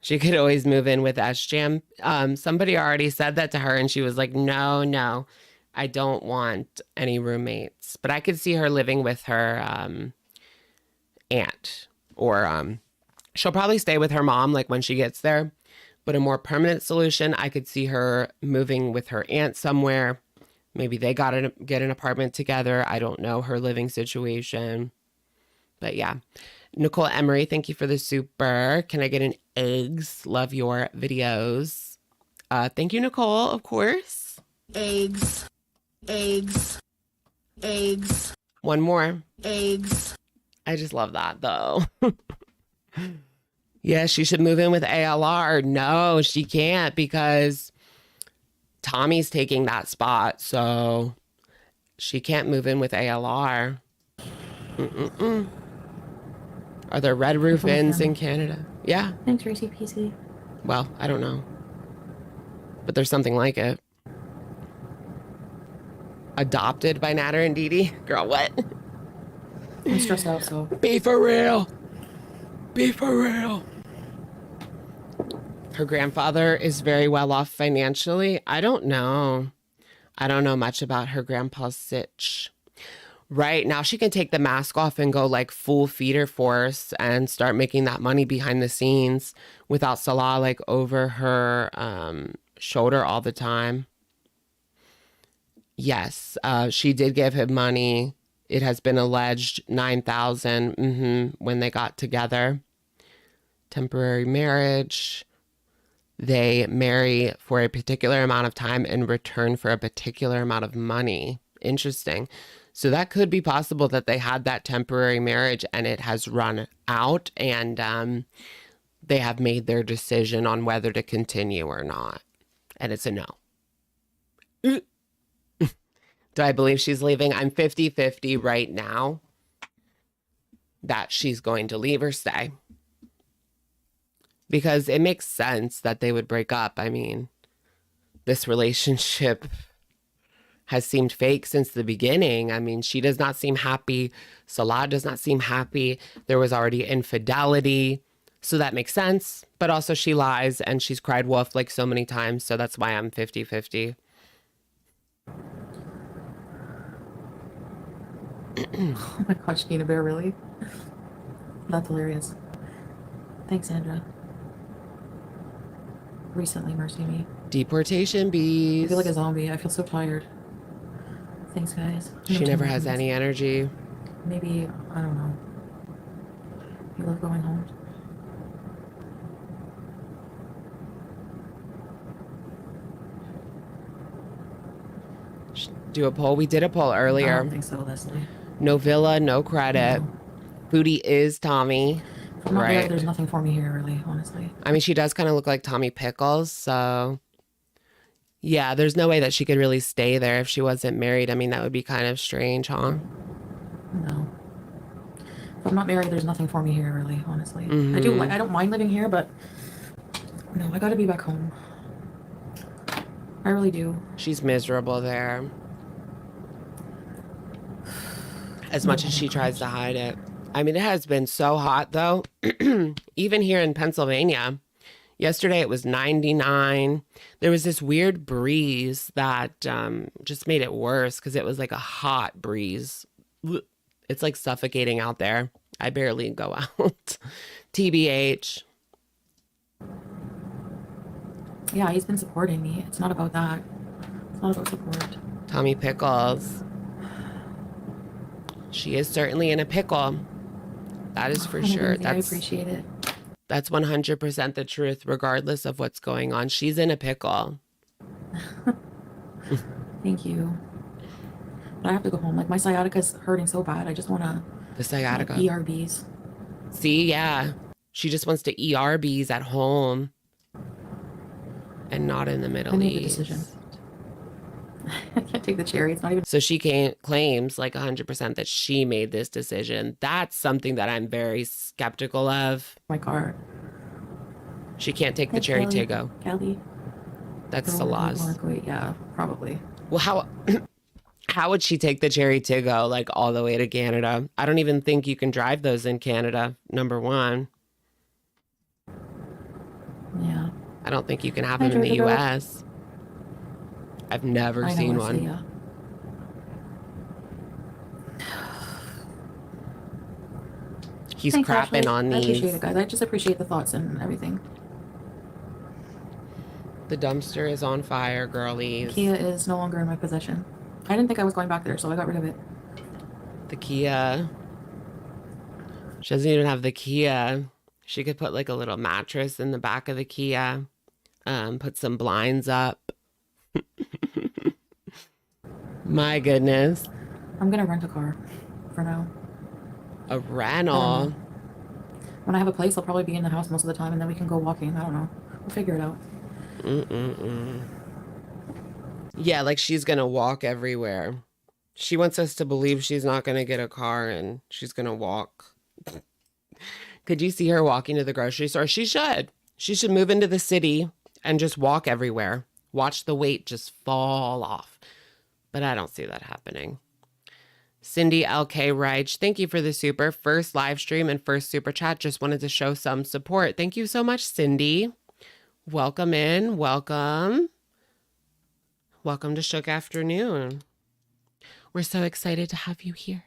She could always move in with SJam. Somebody already said that to her and she was like, no, I don't want any roommates. But I could see her living with her aunt. Or she'll probably stay with her mom like when she gets there. But a more permanent solution, I could see her moving with her aunt somewhere. Maybe they get an apartment together. I don't know her living situation. But yeah. Nicole Emery, thank you for the super. Can I get an eggs? Love your videos. Thank you, Nicole, of course. Eggs. One more. Eggs. I just love that, though. Yeah, she should move in with ALR. No, she can't because Tommy's taking that spot. So she can't move in with ALR. Are there red roof inns in Canada? Yeah. Thanks, Racy PC. Well, I don't know. But there's something like it. Adopted by Natter and Dee Dee? Girl, what? I'm stressed out, so... Be for real. Be for real. Her grandfather is very well off financially. I don't know. I don't know much about her grandpa's sitch. Right. Now she can take the mask off and go like full feeder force and start making that money behind the scenes without Salah like over her shoulder all the time. Yes, she did give him money. It has been alleged 9,000 when they got together. Temporary marriage. They marry for a particular amount of time in return for a particular amount of money. Interesting. So that could be possible that they had that temporary marriage and it has run out, and they have made their decision on whether to continue or not. And it's a no. Do I believe she's leaving? I'm 50-50 right now that she's going to leave or stay. Because it makes sense that they would break up. I mean, this relationship has seemed fake since the beginning. I mean, she does not seem happy. Salah does not seem happy. There was already infidelity. So that makes sense. But also she lies and she's cried wolf like so many times. So that's why I'm 50-50. Oh my gosh, Nina Bear, really? That's hilarious. Thanks, Sandra. Recently, mercy me. Deportation bees. I feel like a zombie. I feel so tired. Thanks, guys. She never has any energy. Maybe, I don't know. You love going home? Do a poll. We did a poll I earlier. don't think so, Leslie. No villa, no credit. No. Foodie is Tommy. I'm not Right. There's nothing for me here, really, honestly. I mean, she does kind of look like Tommy Pickles, so yeah, there's no way that she could really stay there if she wasn't married. I mean, that would be kind of strange, huh? No. If I'm not married, there's nothing for me here, really, honestly. Mm-hmm. I don't mind living here, but no, I gotta be back home. I really do. She's miserable there. As much as she tries to hide it. I mean, it has been so hot, though. Even here in Pennsylvania. Yesterday, it was 99. There was this weird breeze that just made it worse because it was like a hot breeze. It's like suffocating out there. I barely go out. TBH. Yeah, he's been supporting me. It's not about that. It's not about support. Tommy Pickles. She is certainly in a pickle. That is for sure. I appreciate it. That's 100% the truth, regardless of what's going on. She's in a pickle. Thank you. But I have to go home. Like, my sciatica's hurting so bad. I just want to... The sciatica. ERBs. See, yeah. She just wants to ERBs at home. And not in the Middle I made the East. decision. I can't take the cherry. It's not even... So she claims like 100% that she made this decision. That's something that I'm very skeptical of. my car. She can't take the cherry Tigo. Kelly. That's Salah's. Yeah, probably. Well, how would she take the cherry Tigo like all the way to Canada? I don't even think you can drive those in Canada, number one. Yeah. I don't think you can have them in the US. I've never seen one. Yeah. He's Thanks, crapping Ashley. on I appreciate these. it, guys. I just appreciate the thoughts and everything. The dumpster is on fire, girlies. Kia is no longer in my possession. I didn't think I was going back there, so I got rid of it. The Kia. She doesn't even have the Kia. She could put like a little mattress in the back of the Kia. Put some blinds up. My goodness. I'm gonna rent a car for now. A rental. When I have a place, I'll probably be in the house most of the time, and then we can go walking. I don't know. We'll figure it out. Yeah, like she's gonna walk everywhere. She wants us to believe she's not gonna get a car and she's gonna walk. Could you see her walking to the grocery store? She should. She should move into the city and just walk everywhere. Watch the weight just fall off. But I don't see that happening. Cindy LK Reich, thank you for the super. First live stream and first super chat. Just wanted to show some support. Thank you so much, Cindy. Welcome in. Welcome. Welcome to Shook Afternoon. We're so excited to have you here.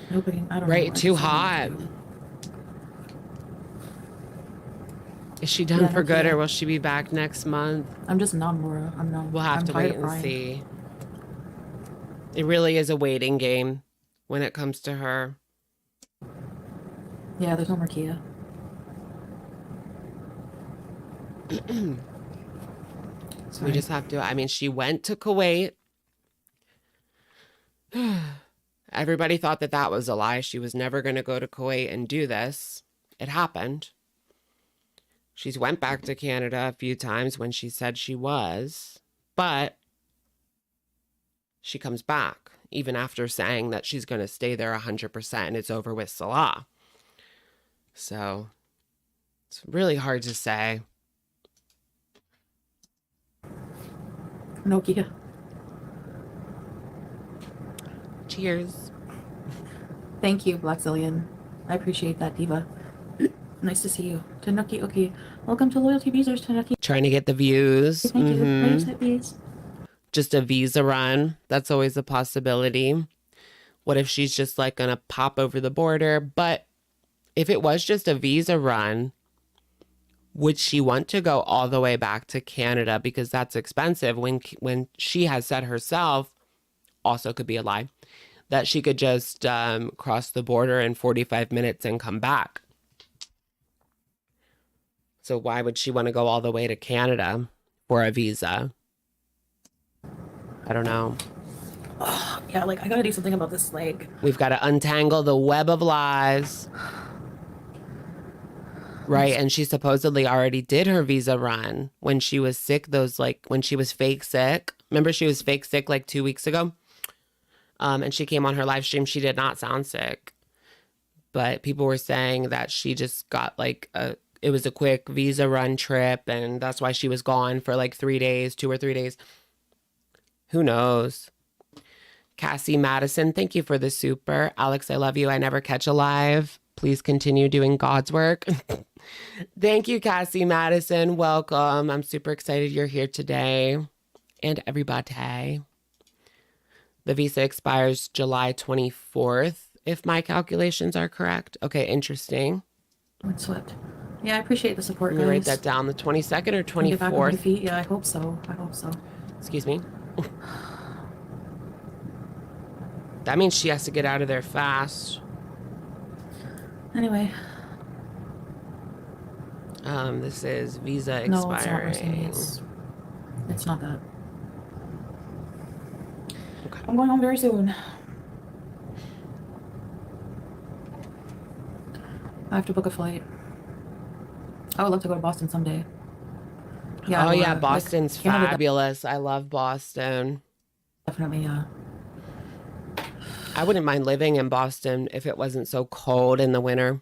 Nobody, I don't know. Right, I too just don't know what hot. to do. Is she done Yeah, for no good, or kidding. will she be back next month? I'm just numb, Laura. I'm numb. We'll have I'm to tired wait of and crying. see. It really is a waiting game when it comes to her. Yeah, there's no more Kia. So we just have to, I mean, she went to Kuwait. Everybody thought that that was a lie. She was never going to go to Kuwait and do this. It happened. She's went back to Canada a few times when she said she was, but she comes back even after saying that she's going to stay there 100% and it's over with Salah. So it's really hard to say. No Kia. Cheers. Thank you, Black Zillion. I appreciate that, Diva. Nice to see you. Tanuki Uki. Welcome to Loyalty Beezers, Tanuki. Trying to get the views. Thank you. Nice at bees. Just a visa run. That's always a possibility. What if she's just like going to pop over the border? But if it was just a visa run, would she want to go all the way back to Canada? Because that's expensive when she has said herself, also could be a lie, that she could just cross the border in 45 minutes and come back. So why would she want to go all the way to Canada for a visa? I don't know. Oh, yeah, like I gotta do something about this leg. We've got to untangle the web of lies. Right, and she supposedly already did her visa run when she was sick, when she was fake sick. Remember she was fake sick like 2 weeks ago? And she came on her live stream. She did not sound sick. But people were saying that she just got it was a quick visa run trip, and that's why she was gone for like 3 days, 2 or 3 days. Who knows? Cassie Madison, thank you for the super. Alex, I love you. I never catch a live. Please continue doing God's work. Thank you, Cassie Madison. Welcome. I'm super excited you're here today. And everybody. The visa expires July 24th, if my calculations are correct. Okay, interesting. It swept. Yeah, I appreciate the support, Let guys. me write that down. The 22nd or Can I get back on my 24th? feet? Yeah, I hope so. I hope so. Excuse me. That means she has to get out of there fast. Anyway. This is visa No, it's not expiring. Mercedes. It's not that. Okay. I'm going home very soon. I have to book a flight. I would love to go to Boston someday. Yeah. Oh, yeah, like, Boston's Canada, fabulous. I love Boston. definitely, yeah. I wouldn't mind living in Boston if it wasn't so cold in the winter.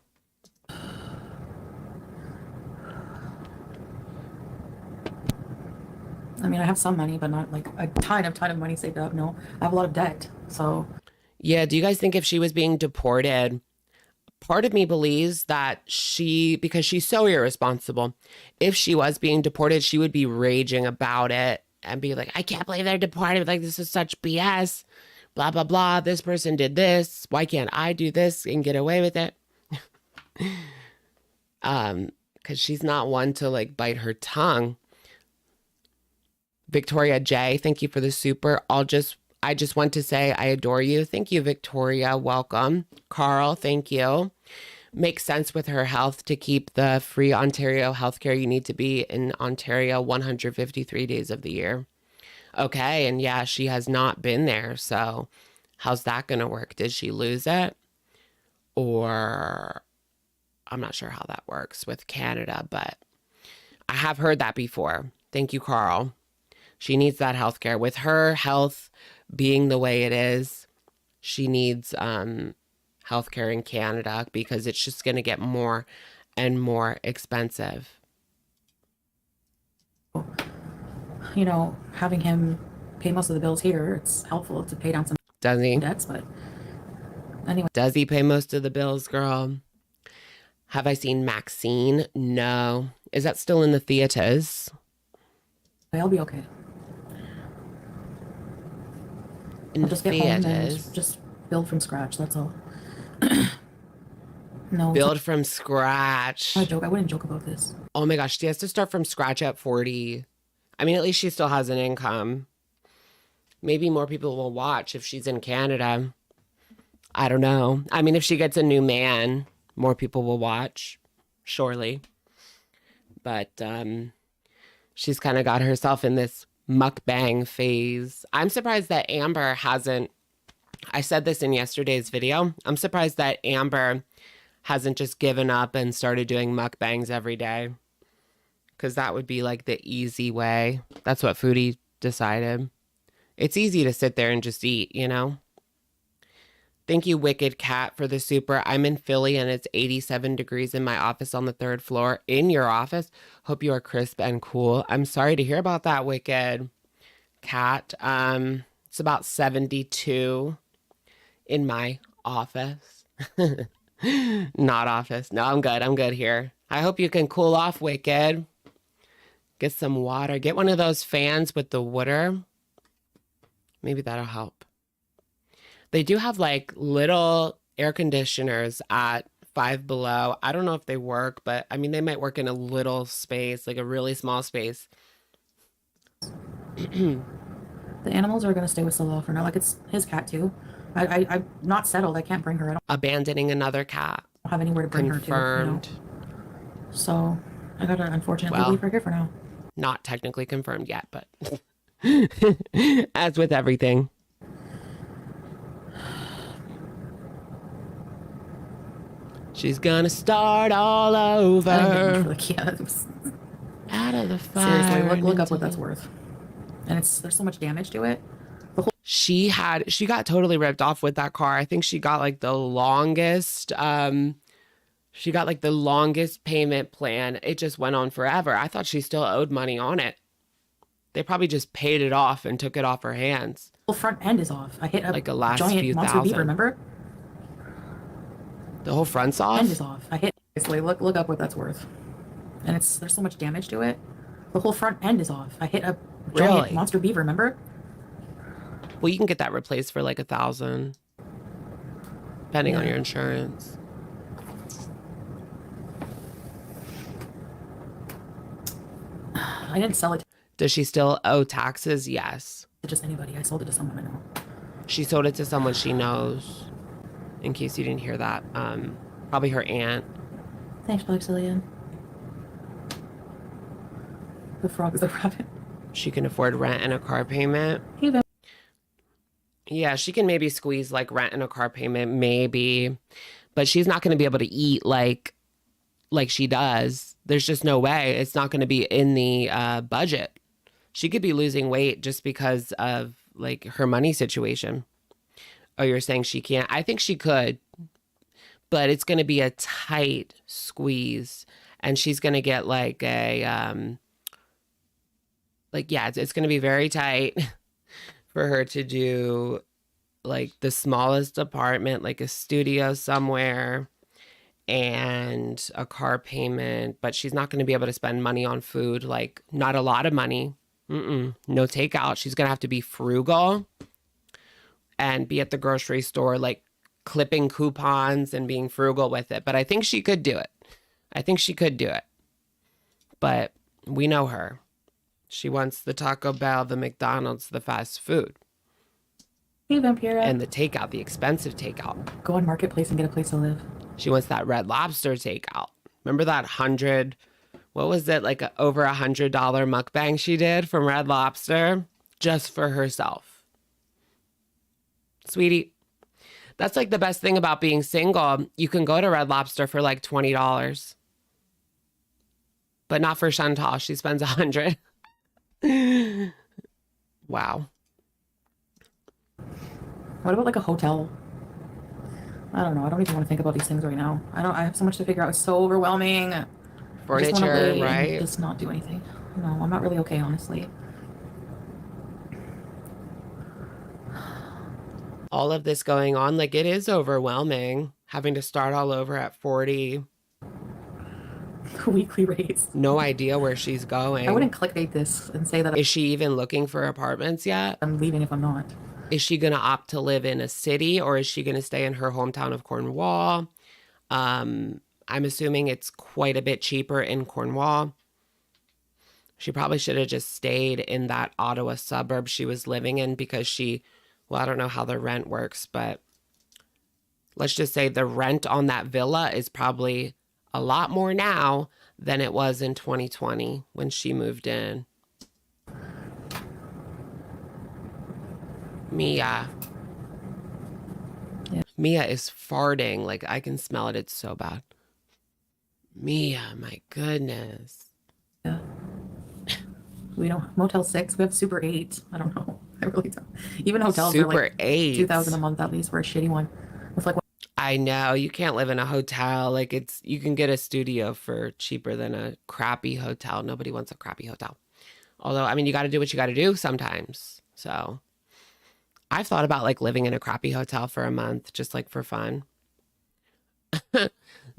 I mean, I have some money, but not like a ton of money saved up. No, I have a lot of debt. So, Yeah, do you guys think if she was being deported, part of me believes that because she's so irresponsible, if she was being deported, she would be raging about it and be like, I can't believe they're deported. Like, this is such BS. Blah, blah, blah. This person did this. Why can't I do this and get away with it? Because she's not one to like bite her tongue. Victoria J, thank you for the super. I just want to say I adore you. Thank you, Victoria. Welcome. Carl, thank you. Makes sense with her health to keep the free Ontario healthcare. You need to be in Ontario 153 days of the year. Okay, and yeah, she has not been there. So how's that going to work? Did she lose it? Or I'm not sure how that works with Canada, but I have heard that before. Thank you, Carl. She needs that healthcare. With her health being the way it is, she needs healthcare in Canada because it's just going to get more and more expensive. you know, having him pay most of the bills here, it's helpful to pay down some Does he? debts. But anyway, Does he pay most of the bills, girl? Have I seen Maxine? No. Is that still in the theaters? I'll be okay. In I'll just get home and theaters. just build from scratch. That's all. No, it's Build from scratch. not a joke. I wouldn't joke about this. Oh my gosh, she has to start from scratch at 40. I mean, at least she still has an income. Maybe more people will watch if she's in Canada. I don't know. I mean, if she gets a new man, more people will watch, surely. But she's kind of got herself in this mukbang phase. I'm surprised that Amber hasn't, I said this in yesterday's video, I'm surprised that Amber hasn't just given up and started doing mukbangs every day. Because that would be like the easy way. That's what Foodie decided. It's easy to sit there and just eat, you know? Thank you, Wicked Cat, for the super. I'm in Philly and it's 87 degrees in my office on the 3rd floor. In your office? Hope you are crisp and cool. I'm sorry to hear about that, Wicked Cat. It's about 72 in my office. Not office. No, I'm good. I'm good here. I hope you can cool off, Wicked. Get some water. Get one of those fans with the water. Maybe that'll help. They do have like little air conditioners at Five Below. I don't know if they work, but I mean, they might work in a little space, like a really small space. The animals are going to stay with Salah for now. Like, it's his cat too. I'm not settled. I can't bring her. I don't Abandoning another cat. have anywhere to bring Confirmed. her to. So I got to unfortunately leave her here for now. Not technically confirmed yet, but as with everything. She's gonna start all over. Yeah, it was, Out of the fire. seriously, look up what that's worth. And there's so much damage to it. She got totally ripped off with that car. I think she got like the longest payment plan. It just went on forever. I thought she still owed money on it. They probably just paid it off and took it off her hands. The whole front end is off. I hit a Like a last giant few monster thousand. beaver, remember? The whole front's off? End is off. I hit. Seriously, look up what that's worth. And there's so much damage to it. The whole front end is off. I hit a giant Really? monster beaver, remember? Well, you can get that replaced for like $1,000, depending on Yeah. your insurance. I didn't sell it Does she still owe taxes? Yes. to just anybody. I sold it to someone I know. She sold it to someone she knows. In case you didn't hear that, probably her aunt. Thanks, Blackzillion. The frog is a rabbit. She can afford rent and a car payment. Even Yeah, she can maybe squeeze like rent and a car payment, maybe, but she's not going to be able to eat like she does. There's just no way. It's not going to be in the budget. She could be losing weight just because of like her money situation. Oh, you're saying she can't? I think she could, but it's going to be a tight squeeze, and she's going to get like a it's going to be very tight for her to do like the smallest apartment, like a studio somewhere, and a car payment, but she's not going to be able to spend money on food, like not a lot of money. No takeout. She's going to have to be frugal and be at the grocery store, like clipping coupons and being frugal with it. But I think she could do it. But we know her. She wants the Taco Bell, the McDonald's, the fast food, hey, Vampira. and the takeout, the expensive takeout. Go on Marketplace and get a place to live. She wants that Red Lobster takeout. Remember that what was it, like over $100 mukbang she did from Red Lobster just for herself? Sweetie, that's like the best thing about being single. You can go to Red Lobster for like $20, but not for Chantal. She spends $100. Wow. What about like a hotel? I don't know. I don't even want to think about these things right now. I have so much to figure out. It's so overwhelming. I just wanna Furniture, lay and right? just not do anything. No, I'm not really okay, honestly. All of this going on, like it is overwhelming. Having to start all over at 40. Weekly raise. No idea where she's going. I wouldn't clickbait this and say that Is she even looking for apartments yet? I'm leaving if I'm not. Is she going to opt to live in a city, or is she going to stay in her hometown of Cornwall? I'm assuming it's quite a bit cheaper in Cornwall. She probably should have just stayed in that Ottawa suburb she was living in because well, I don't know how the rent works, but let's just say the rent on that villa is probably a lot more now than it was in 2020 when she moved in. Mia. Yeah. Mia is farting. Like, I can smell it. It's so bad. Mia, my goodness. Yeah. We don't Motel 6. We have Super 8. I don't know. I really don't. Even hotels are Super like 8. 2,000 a month at least for a shitty one. With like I know. You can't live in a hotel. Like, you can get a studio for cheaper than a crappy hotel. Nobody wants a crappy hotel. Although, I mean, you got to do what you got to do sometimes. So I've thought about like living in a crappy hotel for a month, just like for fun.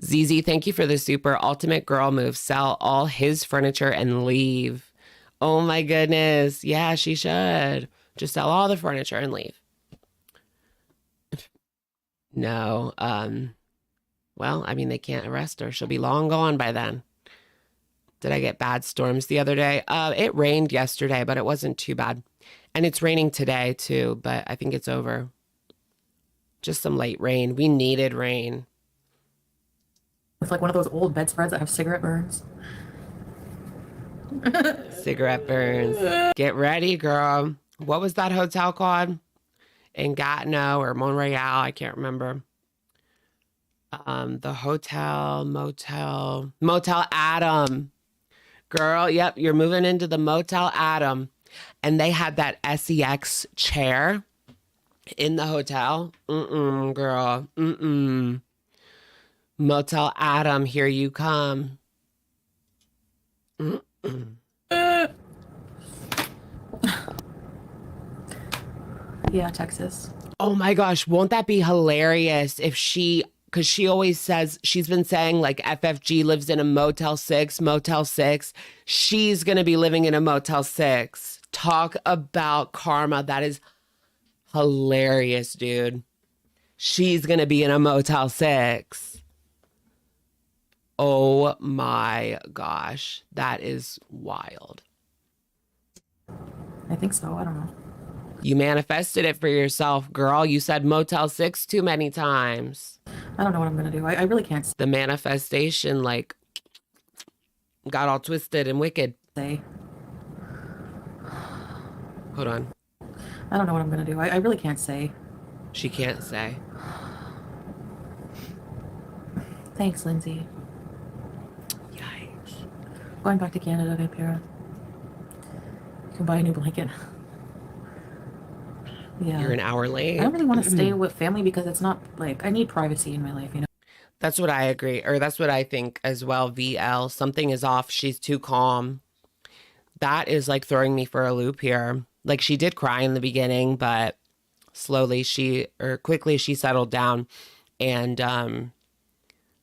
ZZ, thank you for the super ultimate girl move. Sell all his furniture and leave. Oh my goodness. Yeah, she should. Just sell all the furniture and leave. No. Well, I mean, they can't arrest her. She'll be long gone by then. Did I get bad storms the other day? It rained yesterday, but it wasn't too bad. And it's raining today too, but I think it's over. Just some light rain. We needed rain. with like one of those old bedspreads that have cigarette burns. Cigarette burns. Get ready, girl. What was that hotel called? In Gatineau or Montreal? I can't remember. The Motel Adam. Girl, yep, you're moving into the Motel Adam. And they had that SEX chair in the hotel. Girl. Motel Adam, here you come. Yeah, Texas. Oh my gosh, won't that be hilarious if because she always says, she's been saying like FFG lives in a Motel 6. She's going to be living in a Motel 6. Talk about karma. That is hilarious, dude. She's going to be in a Motel 6. Oh my gosh. That is wild. I think so. I don't know. You manifested it for yourself, girl. You said Motel 6 too many times. I don't know what I'm going to do. I really can't The manifestation, like, got all twisted and wicked. say. Hold on. I don't know what I'm going to do. I really can't say. She can't say. Thanks, Lindsay. Yikes. Going back to Canada, Vampira. You can buy a new blanket. Yeah. You're an hour late. I don't really want to stay with family because it's not like I need privacy in my life, you know? That's what I agree. Or that's what I think as well. VL, something is off. She's too calm. That is like throwing me for a loop here. Like she did cry in the beginning, but quickly she settled down, and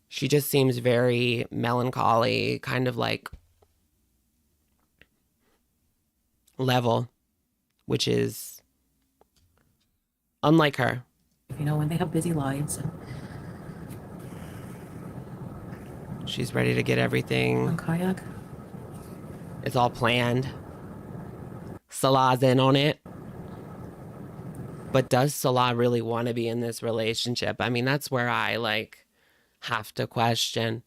she just seems very melancholy, kind of like level, which is unlike her. You know, when they have busy lives. She's ready to get everything. On kayak. It's all planned. Salah's in on it. But does Salah really want to be in this relationship? I mean, that's where I have to question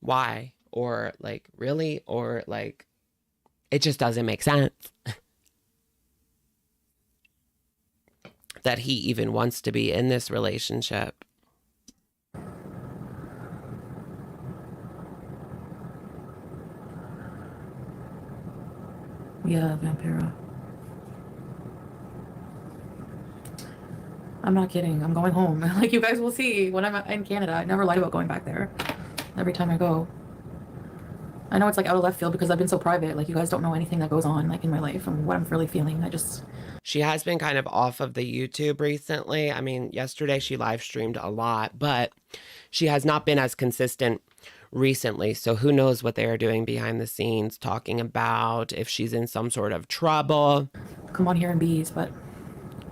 why, or really, or it just doesn't make sense that he even wants to be in this relationship. Yeah, Vampira. I'm not kidding. I'm going home. Like you guys will see when I'm in Canada. I never lied about going back there. Every time I go. I know it's like out of left field because I've been so private. Like you guys don't know anything that goes on in my life and what I'm really feeling. She has been kind of off of the YouTube recently. I mean, yesterday she live streamed a lot, but she has not been as consistent recently. So who knows what they are doing behind the scenes, talking about if she's in some sort of trouble. Come on here and bees, but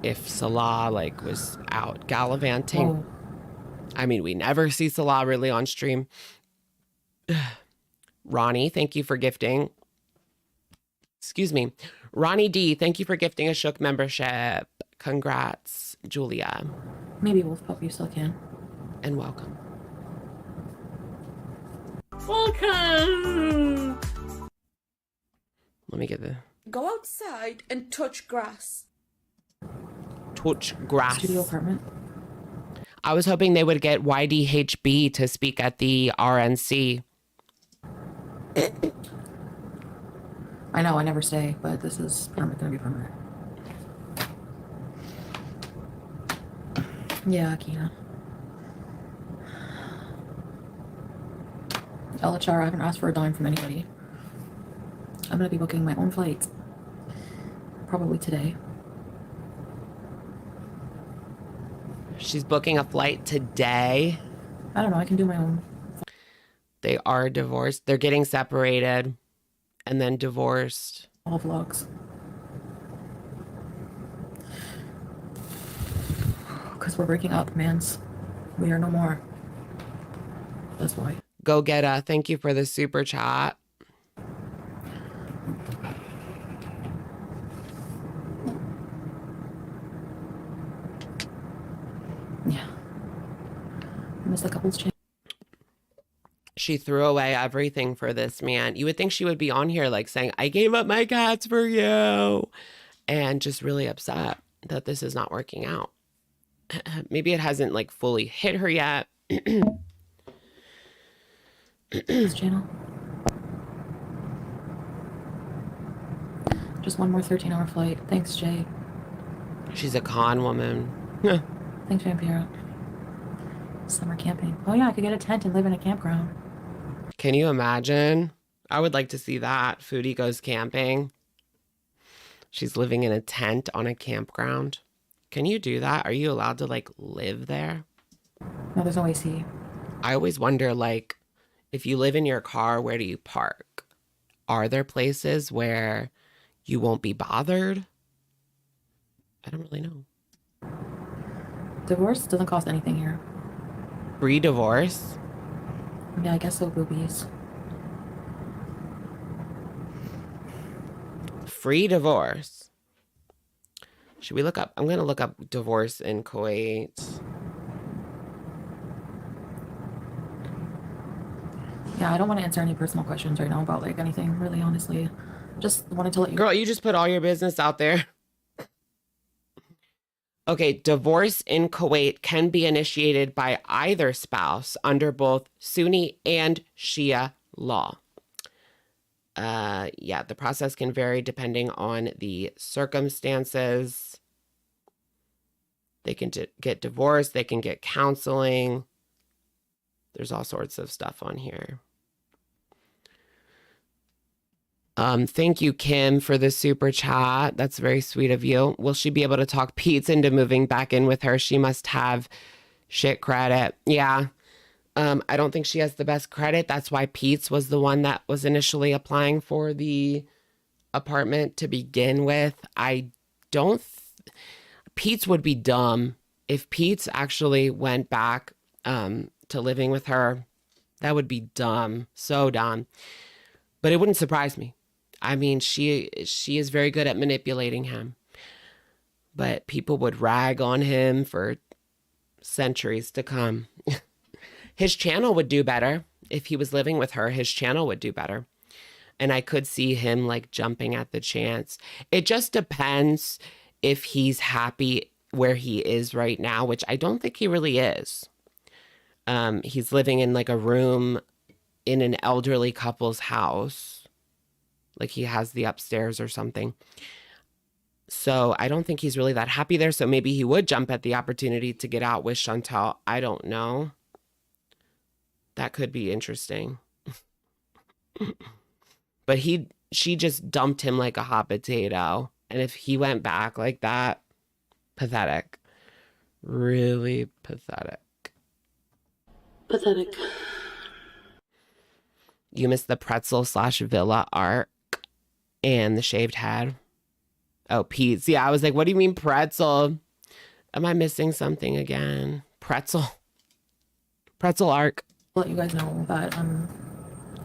if Salah like was out gallivanting. Whoa. I mean, we never see Salah really on stream. Ronnie, thank you for gifting. Excuse me. Ronnie D, thank you for gifting a Shook membership. Congrats, Julia. Maybe Wolf Pup, you still can. And welcome. Welcome! Let me get the Go outside and touch grass. touch grass. Studio apartment. I was hoping they would get YDHB to speak at the RNC. I know, I never stay, but this is gonna be permanent. Yeah, Kina. LHR, I haven't asked for a dime from anybody. I'm gonna be booking my own flights. Probably today. She's booking a flight today. I don't know, I can do my own. They are divorced. They're getting separated and then divorced. All vlogs. Because we're breaking up, mans. We are no more. That's why. Go get a. Thank you for the super chat. Yeah. I miss the couples chat. She threw away everything for this man. You would think she would be on here like saying, I gave up my cats for you. And just really upset that this is not working out. Maybe it hasn't like fully hit her yet. This channel. Just one more 13-hour flight. Thanks, Jay. She's a con woman. Thanks, Vampiro. Summer camping. Oh yeah, I could get a tent and live in a campground. Can you imagine? I would like to see that. Foodie goes camping. She's living in a tent on a campground. Can you do that? Are you allowed to like live there? No, there's no AC. I always wonder, like, if you live in your car, where do you park? Are there places where you won't be bothered? I don't really know. Divorce doesn't cost anything here. Free divorce? Yeah, I guess so, boobies. Free divorce. Should we look up? I'm going to look up divorce in Kuwait. Yeah, I don't want to answer any personal questions right now about like anything, really, honestly. Just wanted to let you. Girl, you just put all your business out there. Okay, divorce in Kuwait can be initiated by either spouse under both Sunni and Shia law. Yeah, the process can vary depending on the circumstances. They can get divorced. They can get counseling. There's all sorts of stuff on here. Thank you, Kim, for the super chat. That's very sweet of you. Will she be able to talk Pete into moving back in with her? She must have shit credit. Yeah. I don't think she has the best credit. That's why Pete's was the one that was initially applying for the apartment to begin with. Pete's would be dumb. If Pete's actually went back to living with her, that would be dumb. So dumb. But it wouldn't surprise me. I mean, she is very good at manipulating him. But people would rag on him for centuries to come. His channel would do better. If he was living with her, his channel would do better. And I could see him like jumping at the chance. It just depends if he's happy where he is right now, which I don't think he really is. He's living in like a room in an elderly couple's house. Like he has the upstairs or something. So I don't think he's really that happy there. So maybe he would jump at the opportunity to get out with Chantal. I don't know. That could be interesting. But she just dumped him like a hot potato. And if he went back like that, pathetic. Really pathetic. Pathetic. You missed the pretzel / villa arc and the shaved head. Oh, Pete's. Yeah, I was like, what do you mean pretzel? Am I missing something again? Pretzel. Pretzel arc. I'll let you guys know that I'm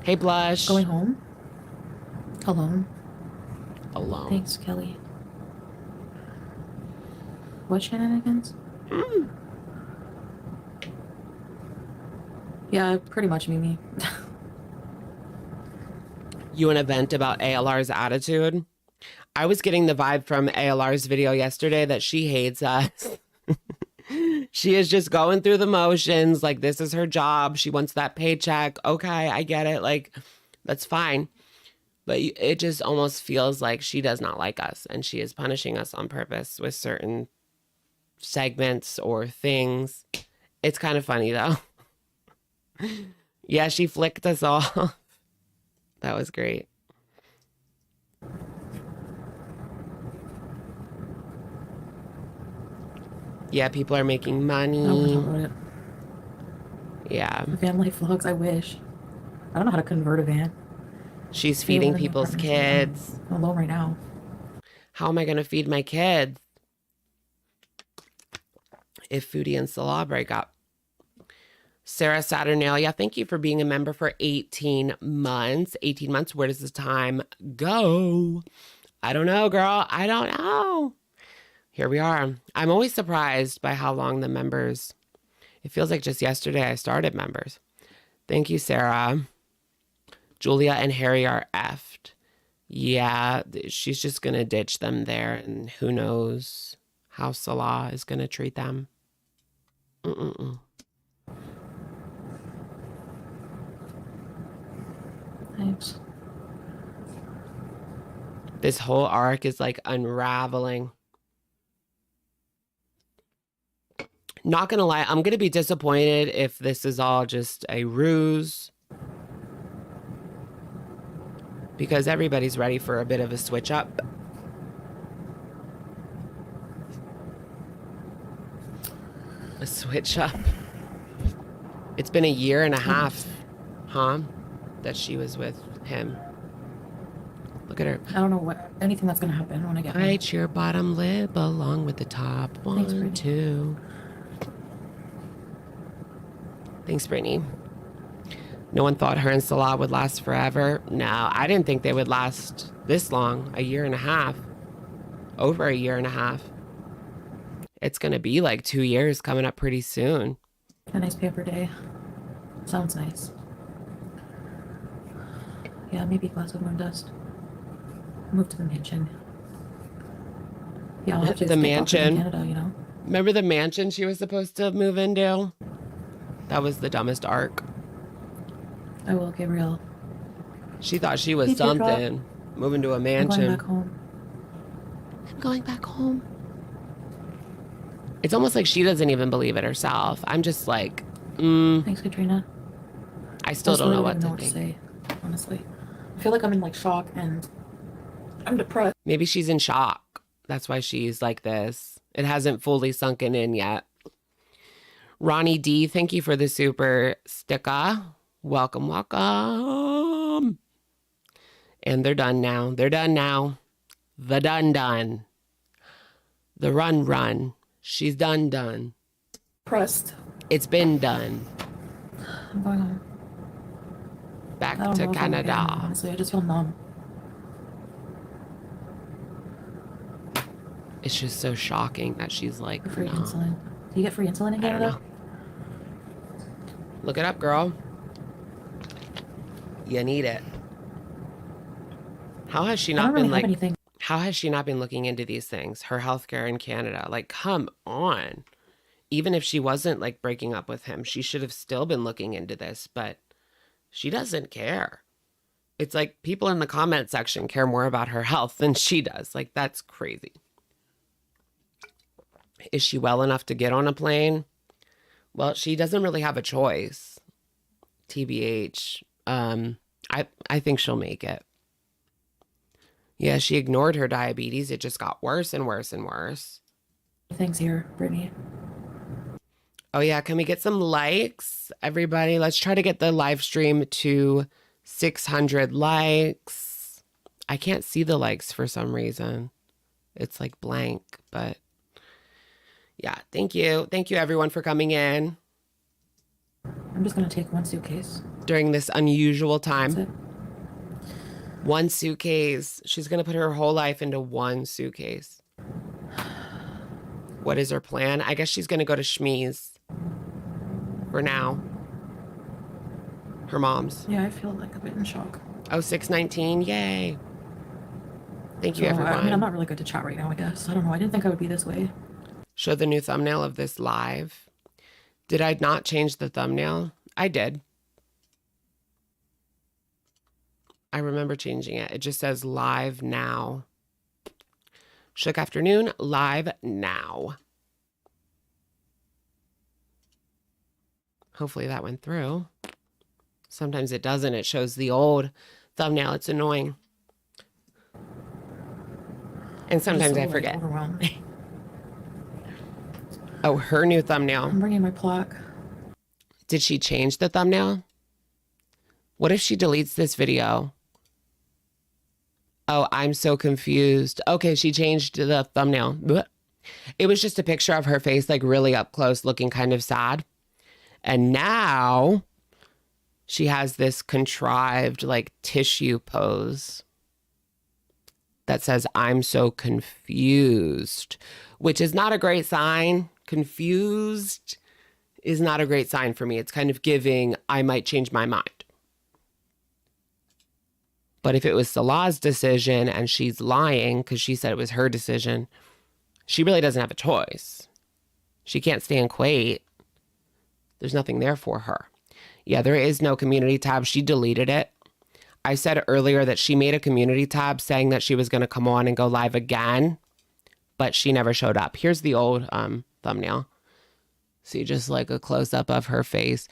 Hey, Blush. going home alone. Alone. Thanks, Kelly. What shenanigans? Yeah, pretty much Mimi. You want to vent about ALR's attitude? I was getting the vibe from ALR's video yesterday that she hates us. She is just going through the motions. Like, this is her job. She wants that paycheck. Okay, I get it. Like, that's fine. But it just almost feels like she does not like us. And she is punishing us on purpose with certain segments or things. It's kind of funny, though. Yeah, she flicked us off. That was great. Yeah, people are making money. I don't want to talk about it. Yeah. Van life vlogs, I wish. I don't know how to convert a van. She's See, feeding we're in the people's apartment, so kids. I'm alone right now. How am I going to feed my kids if Foodie and Salah break up? Sarah Saturnalia, thank you for being a member for 18 months. 18 months, where does the time go? I don't know, girl. I don't know. Here we are. I'm always surprised by how long the members. It feels like just yesterday I started members. Thank you, Sarah. Julia and Harry are effed. Yeah, she's just going to ditch them there, and who knows how Salah is going to treat them. Thanks. This whole arc is like unraveling. Not gonna lie, I'm gonna be disappointed if this is all just a ruse. Because everybody's ready for a bit of a switch up. A switch up. It's been a year and a half, huh? That she was with him. Look at her. I don't know anything that's gonna happen when I get home. Bite your bottom lip along with the top. Thanks, One, Brittany. two. Thanks, Brittany. No one thought her and Salah would last forever. No, I didn't think they would last this long. A year and a half. Over a year and a half. It's going to be like 2 years coming up pretty soon. A nice paper day. Sounds nice. Yeah, maybe a glass of moon dust. Move to the mansion. Yeah, I'll have to The escape off to mansion. Canada, you know. Remember the mansion she was supposed to move into? That was the dumbest arc. I will, Gabrielle. She thought she was Hey, Teardrop. something. Moving to a I'm mansion. going back home. I'm going back home. It's almost like she doesn't even believe it herself. I'm just like, Thanks, Katrina. I still just don't know really what don't to know think. what to say, honestly. I feel like I'm in like shock and I'm depressed. Maybe she's in shock. That's why she's like this. It hasn't fully sunken in yet. Ronnie D, thank you for the super sticker. Welcome, welcome. And they're done now. They're done now. The done. The run. She's done. Depressed. It's been done. I'm going home. Back I don't to know if I'm Canada. okay, honestly, I just feel numb. It's just so shocking that she's like, For free no. insulin. Do you get free insulin in I don't Canada? know. Look it up, girl. You need it. How has she I not don't really been have like, anything. how has she not been looking into these things? Her healthcare in Canada. Like, come on. Even if she wasn't like breaking up with him, she should have still been looking into this, but she doesn't care. It's like people in the comment section care more about her health than she does. Like, that's crazy. Is she well enough to get on a plane? Well, she doesn't really have a choice. TBH. I think she'll make it. Yeah, she ignored her diabetes. It just got worse and worse and worse. Things here, Brittany. Oh yeah, can we get some likes? Everybody, let's try to get the live stream to 600 likes. I can't see the likes for some reason. It's like blank, but yeah, thank you. Thank you everyone for coming in I'm just gonna take one suitcase. during this unusual That's time. it. One suitcase. She's going to put her whole life into one suitcase. What is her plan? I guess she's going to go to Shmi's for now. Her mom's. Yeah, I feel like a bit in shock. Oh, 619. Yay. Thank you, So, everyone. I mean, I'm not really good to chat right now, I guess. I don't know. I didn't think I would be this way. Show the new thumbnail of this live. Did I not change the thumbnail? I did. I remember changing it. It just says live now. Shook afternoon, live now. Hopefully that went through. Sometimes it doesn't. It shows the old thumbnail. It's annoying. And sometimes I'm I just so, forget. Like, overwhelmed. Oh, her new thumbnail. I'm bringing my plaque. Did she change the thumbnail? What if she deletes this video? Oh, I'm so confused. Okay, she changed the thumbnail. Blech. It was just a picture of her face, like really up close, looking kind of sad. And now she has this contrived, like, tissue pose that says, I'm so confused, which is not a great sign. Confused is not a great sign for me. It's kind of giving, I might change my mind. But if it was Salah's decision and she's lying because she said it was her decision, she really doesn't have a choice. She can't stay in Kuwait. There's nothing there for her. Yeah, there is no community tab. She deleted it. I said earlier that she made a community tab saying that she was going to come on and go live again, but she never showed up. Here's the old thumbnail. See just like a close-up of her face.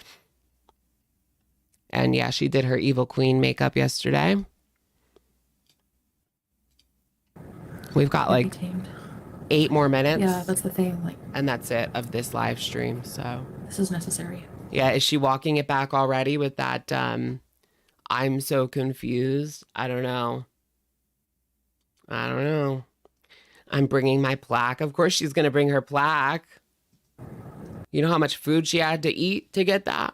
And yeah, she did her Evil Queen makeup yesterday. We've got like 8 more minutes. Yeah, that's the thing. Like, and that's it of this live stream. So this is necessary. yeah, is she walking it back already with that? I'm so confused. I don't know. I'm bringing my plaque. Of course, she's gonna bring her plaque. You know how much food she had to eat to get that?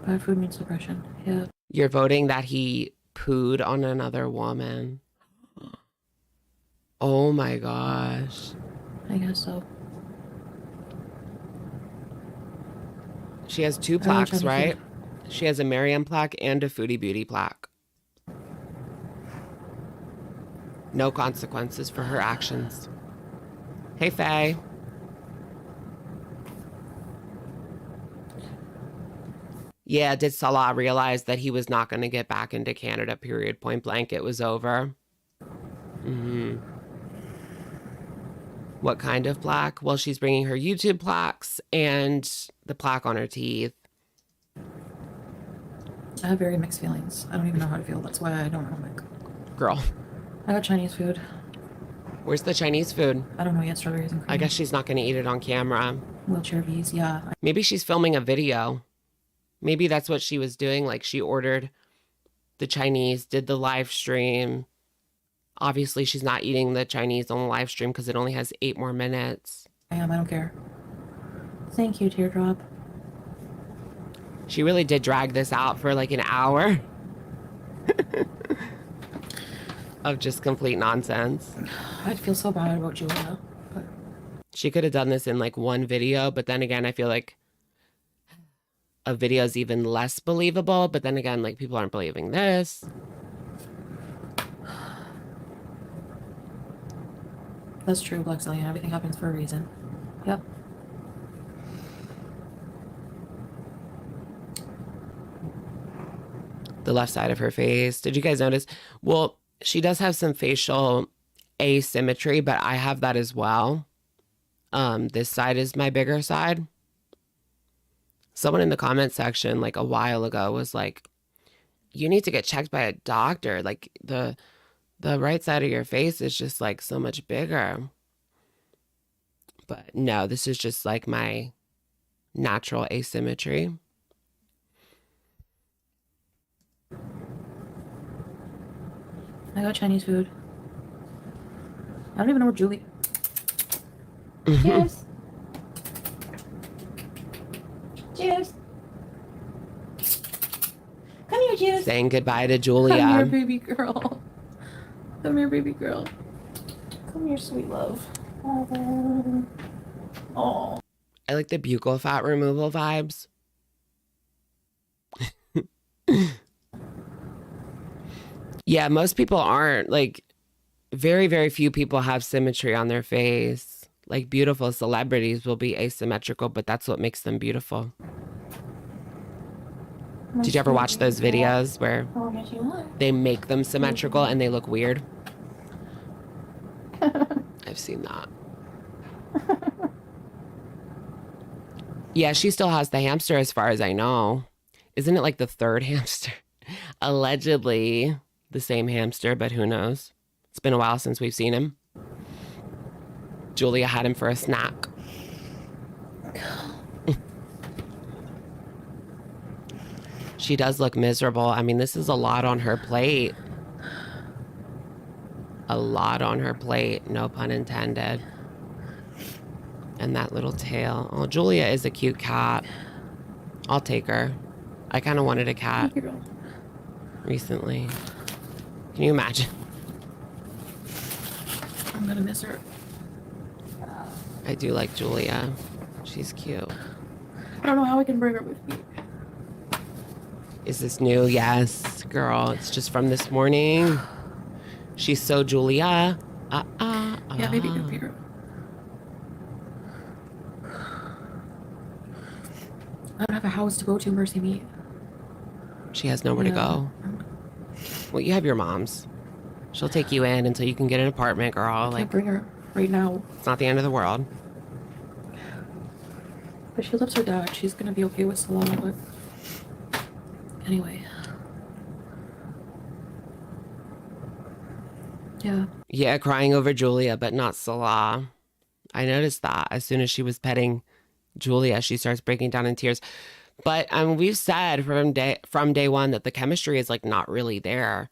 Bad food means depression. Yeah. You're voting that he pooed on another woman. Oh my gosh. I guess so. She has 2 I like plaques, Chinese right? food. She has a Miriam plaque and a Foodie Beauty plaque. No consequences for her actions. Hey, Faye. Yeah, did Salah realize that he was not going to get back into Canada, period, point blank? It was over. What kind of plaque? Well, she's bringing her YouTube plaques and the plaque on her teeth. I have very mixed feelings. I don't even know how to feel. That's why I don't know. Like, Girl, I got Chinese food. where's the Chinese food? I don't know yet. Strawberries and cream. I guess she's not going to eat it on camera. Wheelchair V's. Yeah. Maybe she's filming a video. Maybe that's what she was doing. Like she ordered the Chinese, did the live stream. Obviously, she's not eating the Chinese on the live stream because it only has 8 more minutes. I am. I don't care. Thank you, Teardrop. She really did drag this out for like an hour of just complete nonsense. I'd feel so bad about Julia, but She could have done this in like one video, but then again, I feel like a video is even less believable. But then again, like people aren't believing this. that's true, Black Zillion. Everything happens for a reason. Yep. The left side of her face. Did you guys notice? Well, she does have some facial asymmetry, but I have that as well. This side is my bigger side. Someone in the comment section like a while ago was like, you need to get checked by a doctor. Like the right side of your face is just like so much bigger. But no, this is just like my natural asymmetry. I got Chinese food. I don't even know where Julie. Cheers. Cheers. Come here, Juice. Saying goodbye to Come here, Julia. baby girl. Come here, baby girl. Come here, sweet love. Oh. Oh. I like the buccal fat removal vibes. Yeah, most people aren't. Like, very, very few people have symmetry on their face. Like, beautiful celebrities will be asymmetrical, but that's what makes them beautiful. Did you ever watch those videos where they make them symmetrical and they look weird? I've seen that. Yeah, she still has the hamster as far as I know. Isn't it like the third hamster? Allegedly the same hamster, but who knows? It's been a while since we've seen him. Julia had him for a snack. She does look miserable. I mean, this is a lot on her plate. A lot on her plate, no pun intended. And that little tail. Oh, Julia is a cute cat. I'll take her. I kind of wanted a cat recently. Can you imagine? I'm gonna miss her. I do like Julia. She's cute. I don't know how I can bring her with me. Is this new? Yes, girl. It's just from this morning. She's so Julia. Yeah, maybe go here. I don't have a house to go to, Mercy me. She has nowhere to go. Well, you have your mom's. She'll take you in until you can get an apartment, girl. I can't bring her right now. It's not the end of the world. But she loves her dad. She's gonna be okay with Salah, but anyway. Yeah. Yeah, crying over Julia, but not Salah. I noticed that as soon as she was petting Julia, she starts breaking down in tears. But we've said from day one that the chemistry is like not really there.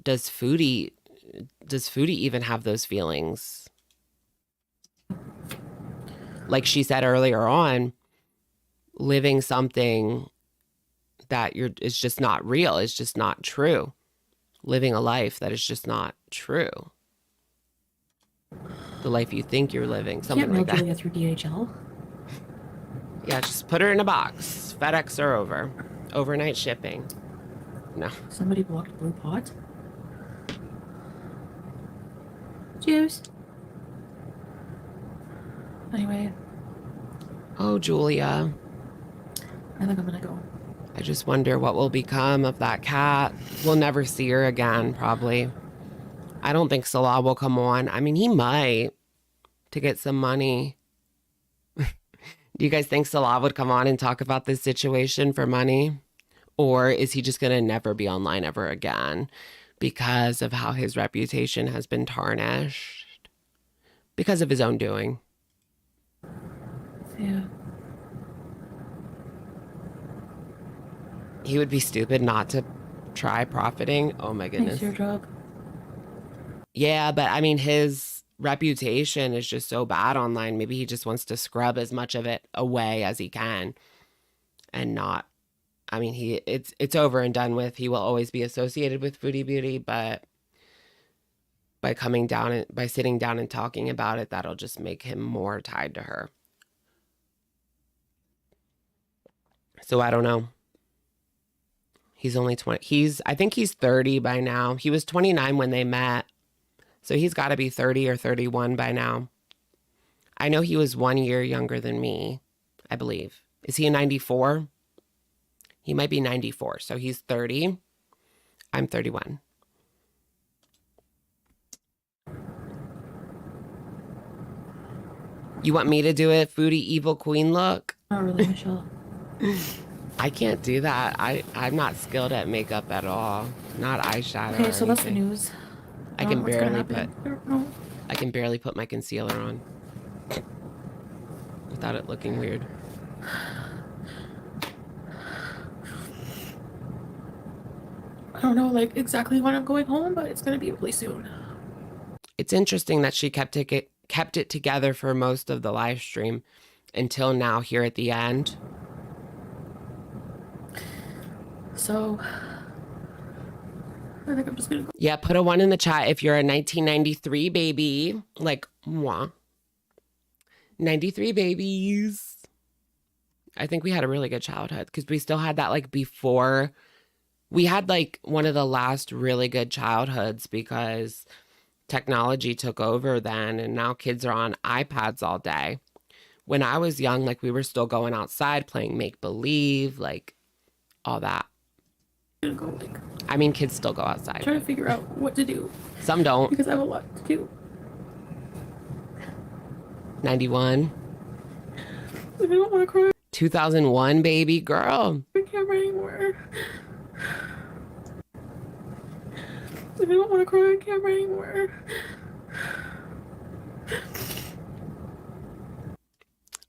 Does Foodie even have those feelings? Like she said earlier on, living something that is just not real, is just not true. Living a life that is just not true. The life you think you're living, something like that. Julia through DHL. Yeah, just put her in a box. FedEx or over. Overnight shipping. No. Somebody blocked Blue Pot. Juice. Anyway. Oh, Julia. I think I'm gonna go. I just wonder what will become of that cat. We'll never see her again, probably. I don't think Salah will come on. I mean, he might to get some money. Do you guys think Salah would come on and talk about this situation for money? Or is he just going to never be online ever again because of how his reputation has been tarnished? Because of his own doing. Yeah. He would be stupid not to try profiting. Oh my goodness. Thanks, your drug. Yeah, but I mean, his reputation is just so bad online. Maybe he just wants to scrub as much of it away as he can and not. I mean, it's over and done with. He will always be associated with Foodie Beauty, but by sitting down and talking about it, that'll just make him more tied to her. So I don't know. He's only 20. I think he's 30 by now. He was 29 when they met. So he's got to be 30 or 31 by now. I know he was 1 year younger than me, I believe. Is he a 94? He might be 94. So he's 30. I'm 31. You want me to do a Foodie Evil Queen look? Not really, Michelle. I can't do that. I'm not skilled at makeup at all. Not eyeshadow. Okay, so that's the news. I can barely put my concealer on without it looking weird. I don't know like exactly when I'm going home, but it's gonna be really soon. It's interesting that she kept it together for most of the live stream until now here at the end. So I think I'm just gonna go. Yeah, put a 1 in the chat if you're a 1993 baby. Like, mwah. 93 babies. I think we had a really good childhood because we still had that like before. We had like one of the last really good childhoods because technology took over then, and now kids are on iPads all day. When I was young, like we were still going outside playing make-believe, like all that. I'm gonna go like I mean, kids still go outside. try to figure out what to do Some don't. because I have a lot to do. 91. I don't want to cry 2001, baby girl. on camera anymore. I don't want to cry on camera anymore.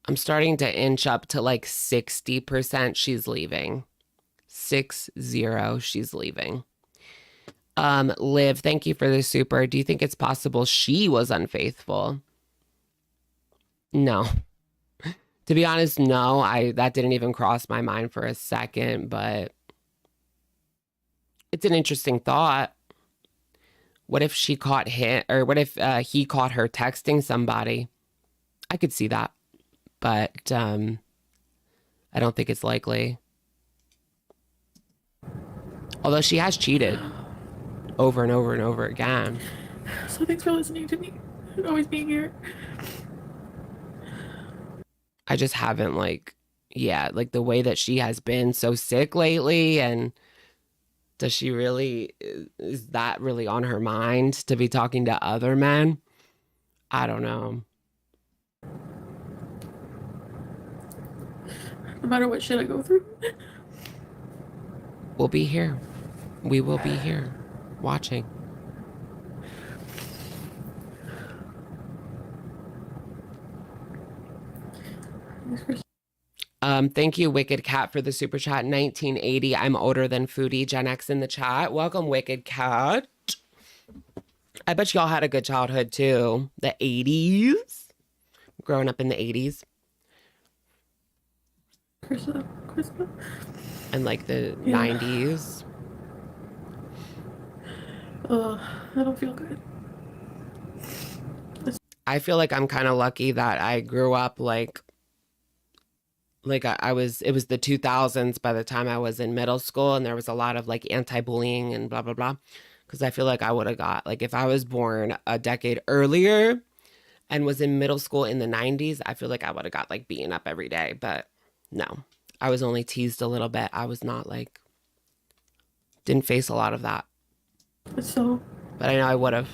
I'm starting to inch up to like 60% she's leaving. 60, she's leaving. Liv, thank you for the super. Do you think it's possible she was unfaithful? No. To be honest, no. That didn't even cross my mind for a second, but it's an interesting thought. What if she caught him, or what if he caught her texting somebody? I could see that, but I don't think it's likely. Although she has cheated over and over and over again. So thanks for listening to me and always being here. I just haven't like the way that she has been so sick lately, and does she really, is that really on her mind to be talking to other men? I don't know. No matter what shit I go through. We'll be here. We will be here watching. Thank you, Wicked Cat, for the super chat. 1980. I'm older than Foodie. Gen X in the chat. Welcome, Wicked Cat. I bet y'all had a good childhood too. The 80s. Growing up in the 80s. And like the 90s. I don't feel good. I feel like I'm kind of lucky that I grew up like it was the 2000s by the time I was in middle school, and there was a lot of like anti-bullying and blah, blah, blah. Because I feel like I would have got, like if I was born a decade earlier and was in middle school in the 90s, I feel like I would have got like beaten up every day. But no, I was only teased a little bit. I was not like, didn't face a lot of that. So. But I know I would have.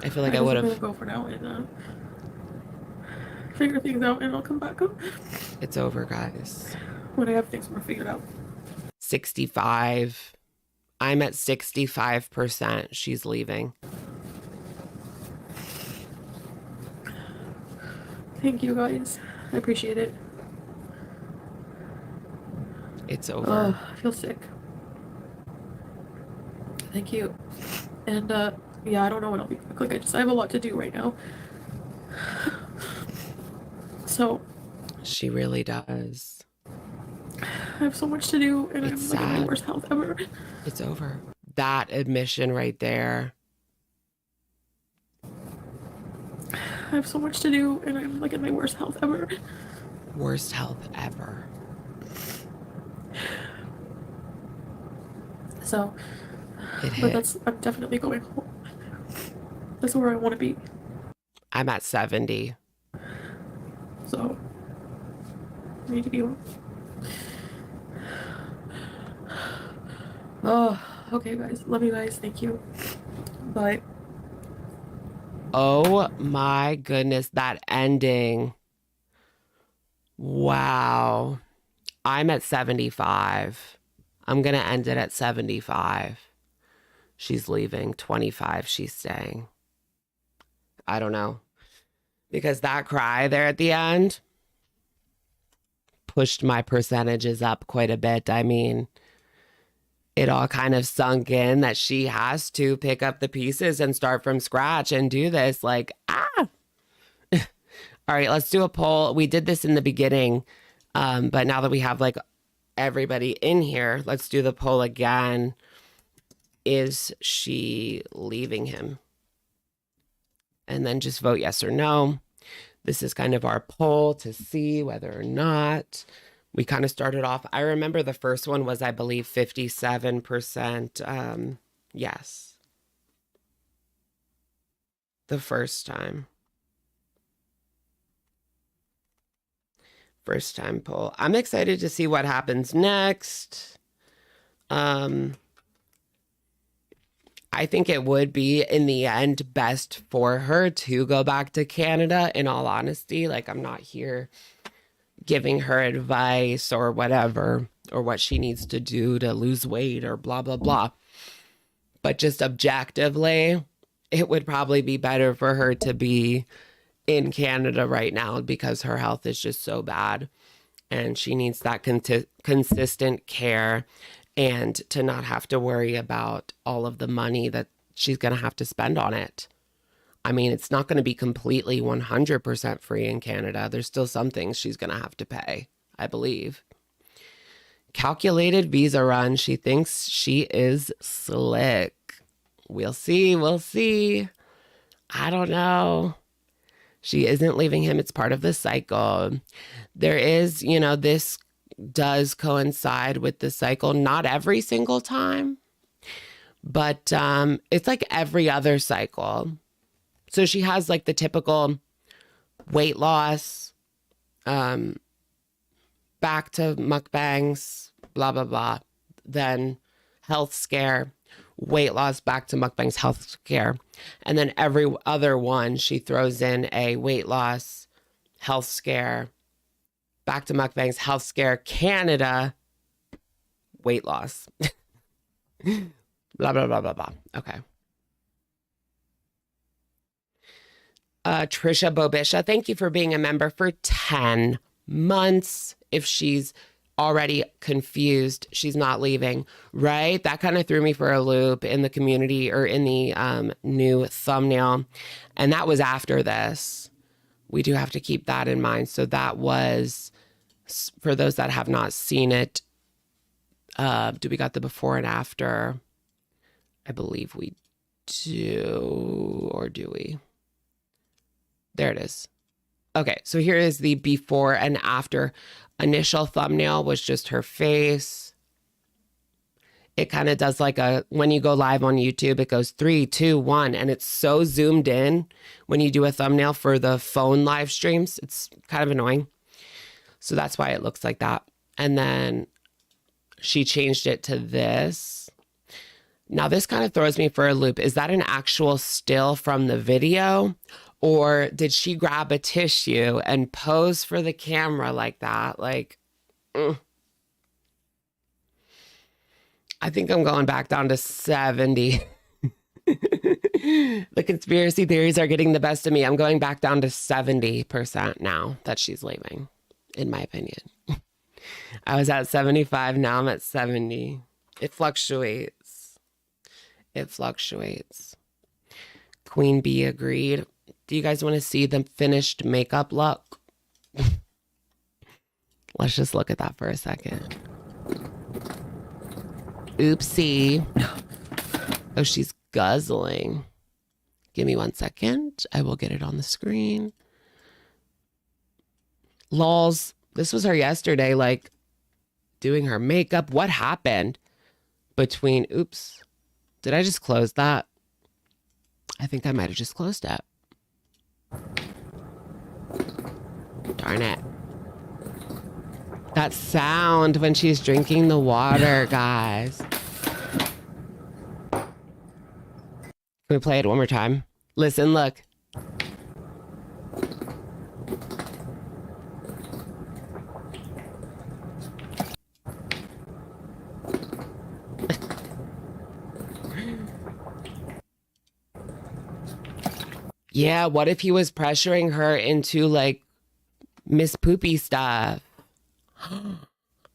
I feel like I would have. Go for now and figure things out, and I'll come back up. It's over, guys. When I have things more figured out. 65. I'm at 65%. She's leaving. Thank you, guys. I appreciate it. It's over. Oh, I feel sick. Thank you. And yeah, I don't know when I'll be back. Like I have a lot to do right now. So She really does. I have so much to do, and It's I'm like in sad. my worst health ever. It's over. That admission right there. I have so much to do, and I'm like in my worst health ever. Worst health ever. So, It but hit. I'm definitely going home. That's where I want to be. I'm at 70. So, I need to be home. Oh, okay, guys. Love you guys. Thank you. Bye. Oh my goodness, that ending. Wow. I'm at 75. I'm going to end it at 75. She's leaving. 25, she's staying. I don't know. Because that cry there at the end pushed my percentages up quite a bit. I mean, it all kind of sunk in that she has to pick up the pieces and start from scratch and do this. Like, All right, let's do a poll. We did this in the beginning, but now that we have like everybody in here, let's do the poll again. Is she leaving him? And then just vote yes or no. This is kind of our poll to see whether or not. We kind of started off. I remember the first one was, I believe, 57% yes. The first time. First time poll. I'm excited to see what happens next. I think it would be, in the end, best for her to go back to Canada, in all honesty. Like, I'm not here giving her advice or whatever, or what she needs to do to lose weight or blah, blah, blah. But just objectively, it would probably be better for her to be in Canada right now, because her health is just so bad and she needs that consistent care, and to not have to worry about all of the money that she's going to have to spend on it. I mean, it's not going to be completely 100% free in Canada. There's still some things she's going to have to pay, I believe. Calculated visa run. She thinks she is slick. We'll see. We'll see. I don't know. She isn't leaving him. It's part of the cycle. There is, this does coincide with the cycle. Not every single time, but it's like every other cycle. So she has like the typical weight loss, back to mukbangs, blah, blah, blah. Then health scare, weight loss, back to mukbangs, health scare. And then every other one, she throws in a weight loss, health scare, back to mukbangs, health scare, Canada, weight loss. Blah, blah, blah, blah, blah. Okay. Trisha Bobisha, thank you for being a member for 10 months. If she's already confused, she's not leaving, right? That kind of threw me for a loop in the community, or in the new thumbnail. And that was after this. We do have to keep that in mind. So that was, for those that have not seen it, do we got the before and after? I believe we do, or do we? There it is. Okay, so here is the before and after. Initial thumbnail was just her face. It kind of does like when you go live on YouTube, it goes 3, 2, 1, and it's so zoomed in when you do a thumbnail for the phone live streams. It's kind of annoying. So that's why it looks like that. And then she changed it to this. Now this kind of throws me for a loop. Is that an actual still from the video? Or did she grab a tissue and pose for the camera like that? Like, I think I'm going back down to 70. The conspiracy theories are getting the best of me. I'm going back down to 70% now that she's leaving, in my opinion. I was at 75, now I'm at 70. It fluctuates. It fluctuates. Queen Bee agreed. Do you guys want to see the finished makeup look? Let's just look at that for a second. Oopsie. Oh, she's guzzling. Give me 1 second. I will get it on the screen. Lols. This was her yesterday, like, doing her makeup. What happened between... Oops. Did I just close that? I think I might have just closed it. Darn it. That sound when she's drinking the water, guys. Can we play it one more time? Listen, look. Yeah, what if he was pressuring her into like Miss Poopy stuff?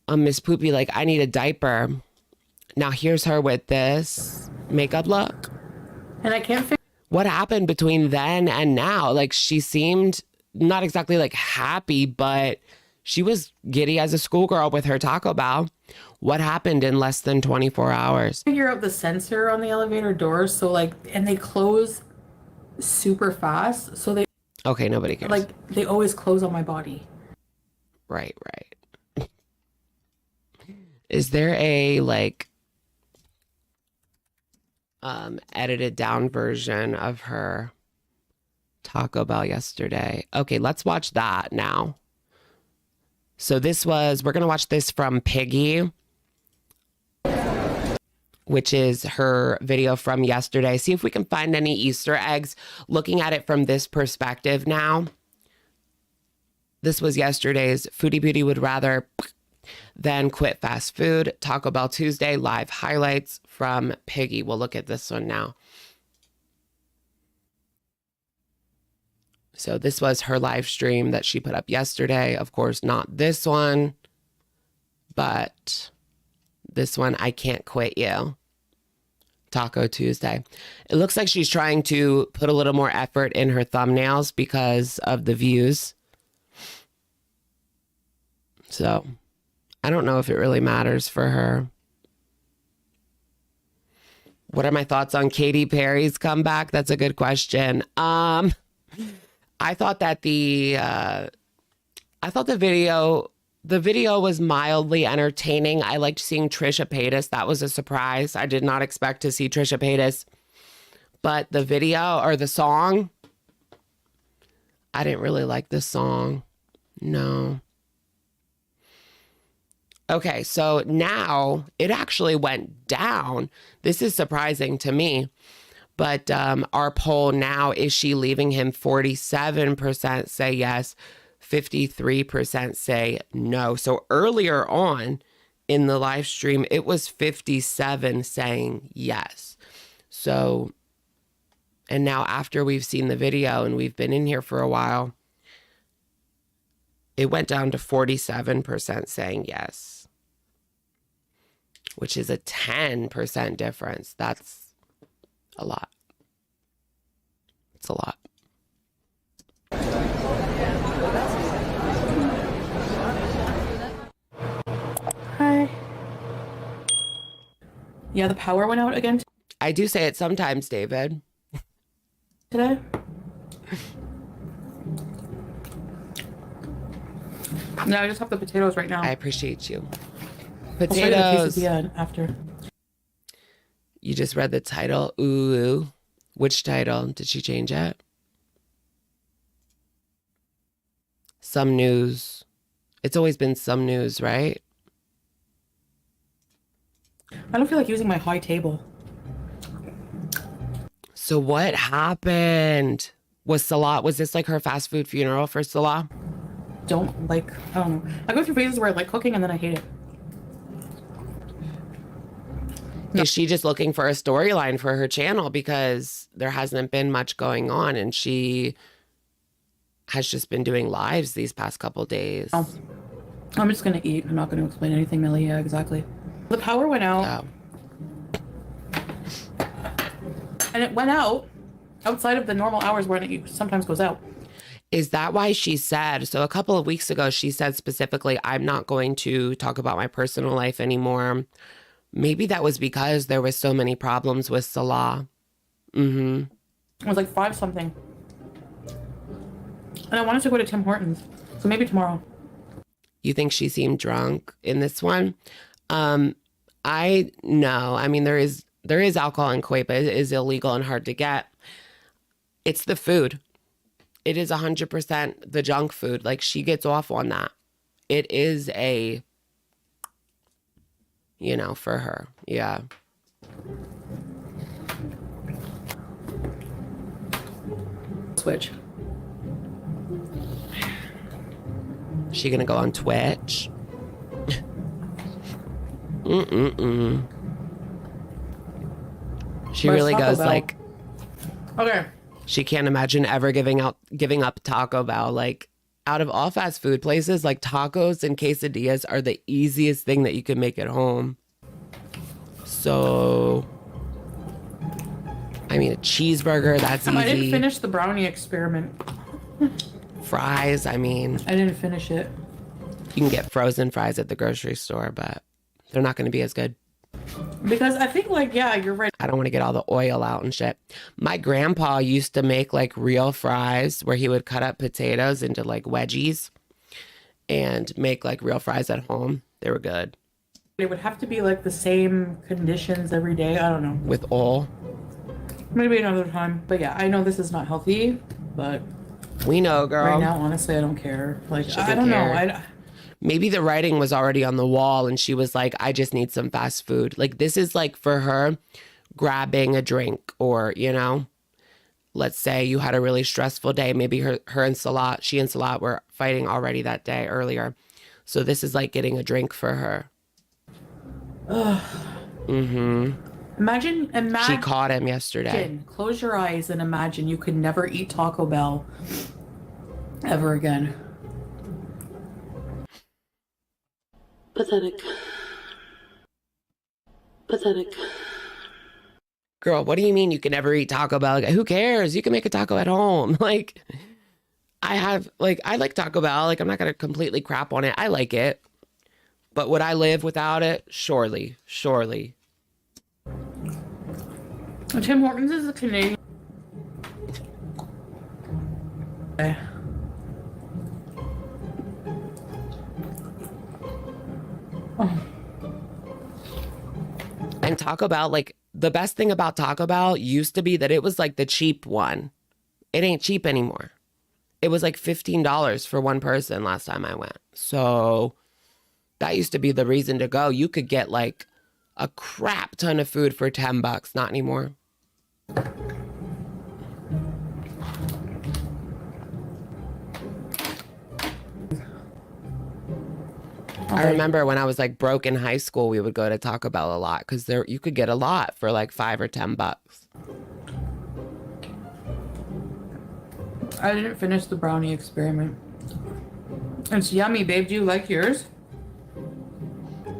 Miss Poopy, like, I need a diaper. Now here's her with this makeup look. And I can't figure What happened between then and now? Like, she seemed not exactly like happy, but she was giddy as a schoolgirl with her Taco Bell. What happened in less than 24 hours? out the sensor on the elevator doors. So like, and they close super fast. So they Okay, nobody cares. like, they always close on my body. Right. Is there a like edited down version of her Taco Bell yesterday? Okay, let's watch that now. So we're gonna watch this from Piggy, which is her video from yesterday. See if we can find any Easter eggs looking at it from this perspective now. This was yesterday's Foodie Beauty would rather than quit fast food. Taco Bell Tuesday live highlights from Piggy. We'll look at this one now. So this was her live stream that she put up yesterday. Of course, not this one, but this one, I Can't Quit You. Taco Tuesday. It looks like she's trying to put a little more effort in her thumbnails because of the views. So I don't know if it really matters for her. What are my thoughts on Katy Perry's comeback? That's a good question. I thought that the video was mildly entertaining. I liked seeing Trisha Paytas. That was a surprise. I did not expect to see Trisha Paytas. But the video or the song, I didn't really like the song. No. Okay, so now it actually went down. This is surprising to me. But our poll now, is she leaving him? 47% say yes, 53% say no. So earlier on in the live stream, it was 57 saying yes. So, and now after we've seen the video and we've been in here for a while, it went down to 47% saying yes, which is a 10% difference. That's a lot. It's a lot. Hi. Yeah, the power went out again I do say it sometimes, David. today. No, I just have the potatoes right now. I appreciate you. I'll show you the Potatoes. quesadilla after. You just read the title. Ooh. Which title? Did she change it? Some news. It's always been some news, right? I don't feel like using my high table. So what happened? Was this like her fast food funeral for Salah? I don't know. I go through phases where I like cooking and then I hate it. Is she just looking for a storyline for her channel because there hasn't been much going on and she has just been doing lives these past couple days? Oh. I'm just gonna eat. I'm not gonna explain anything, Millie. Yeah, exactly. The power went out. Oh. And it went out outside of the normal hours when it sometimes goes out. Is that why she said, so a couple of weeks ago, she said specifically, I'm not going to talk about my personal life anymore. Maybe that was because there was so many problems with Salah. Mm-hmm. It was like 5 something. And I wanted to go to Tim Hortons. So maybe tomorrow. You think she seemed drunk in this one? I know. I mean, there is alcohol in Kuwait, but it is illegal and hard to get. It's the food. It is 100% the junk food. Like, she gets off on that. It is for her. Yeah. Switch. She gonna go on Twitch? She Where's really Taco goes Bell? like, Okay. she can't imagine ever giving up Taco Bell. Like, out of all fast food places, like tacos and quesadillas are the easiest thing that you can make at home. So, I mean, a cheeseburger, that's easy. I didn't finish the brownie experiment. Fries, I mean. I didn't finish it. You can get frozen fries at the grocery store, but they're not going to be as good. Because I think, like, yeah, you're right. I don't want to get all the oil out and shit. My grandpa used to make like real fries where he would cut up potatoes into like wedgies and make like real fries at home. They were good. It would have to be like the same conditions every day. I don't know. With oil. Maybe another time. But yeah, I know this is not healthy, but We know, girl. right now, honestly, I don't care. Like, She doesn't I don't care. know. Maybe the writing was already on the wall and she was like, I just need some fast food. Like, this is like for her grabbing a drink, or, you know, let's say you had a really stressful day. Maybe her and Salah, she and Salah were fighting already that day earlier. So this is like getting a drink for her. Imagine. She caught him yesterday. Close your eyes and imagine you could never eat Taco Bell ever again. Pathetic. Pathetic. Girl, what do you mean you can never eat Taco Bell? Like, who cares? You can make a taco at home. Like, I like Taco Bell. Like, I'm not going to completely crap on it. I like it. But would I live without it? Surely. Surely. Tim Hortons is a Canadian. And Taco Bell, like, the best thing about Taco Bell used to be that it was like the cheap one. It ain't cheap anymore. It was like $15 for one person last time I went. So that used to be the reason to go. You could get like a crap ton of food for $10. Not anymore. I remember when I was like broke in high school, we would go to Taco Bell a lot because there you could get a lot for like $5 or $10. I didn't finish the brownie experiment. It's yummy, babe. Do you like yours?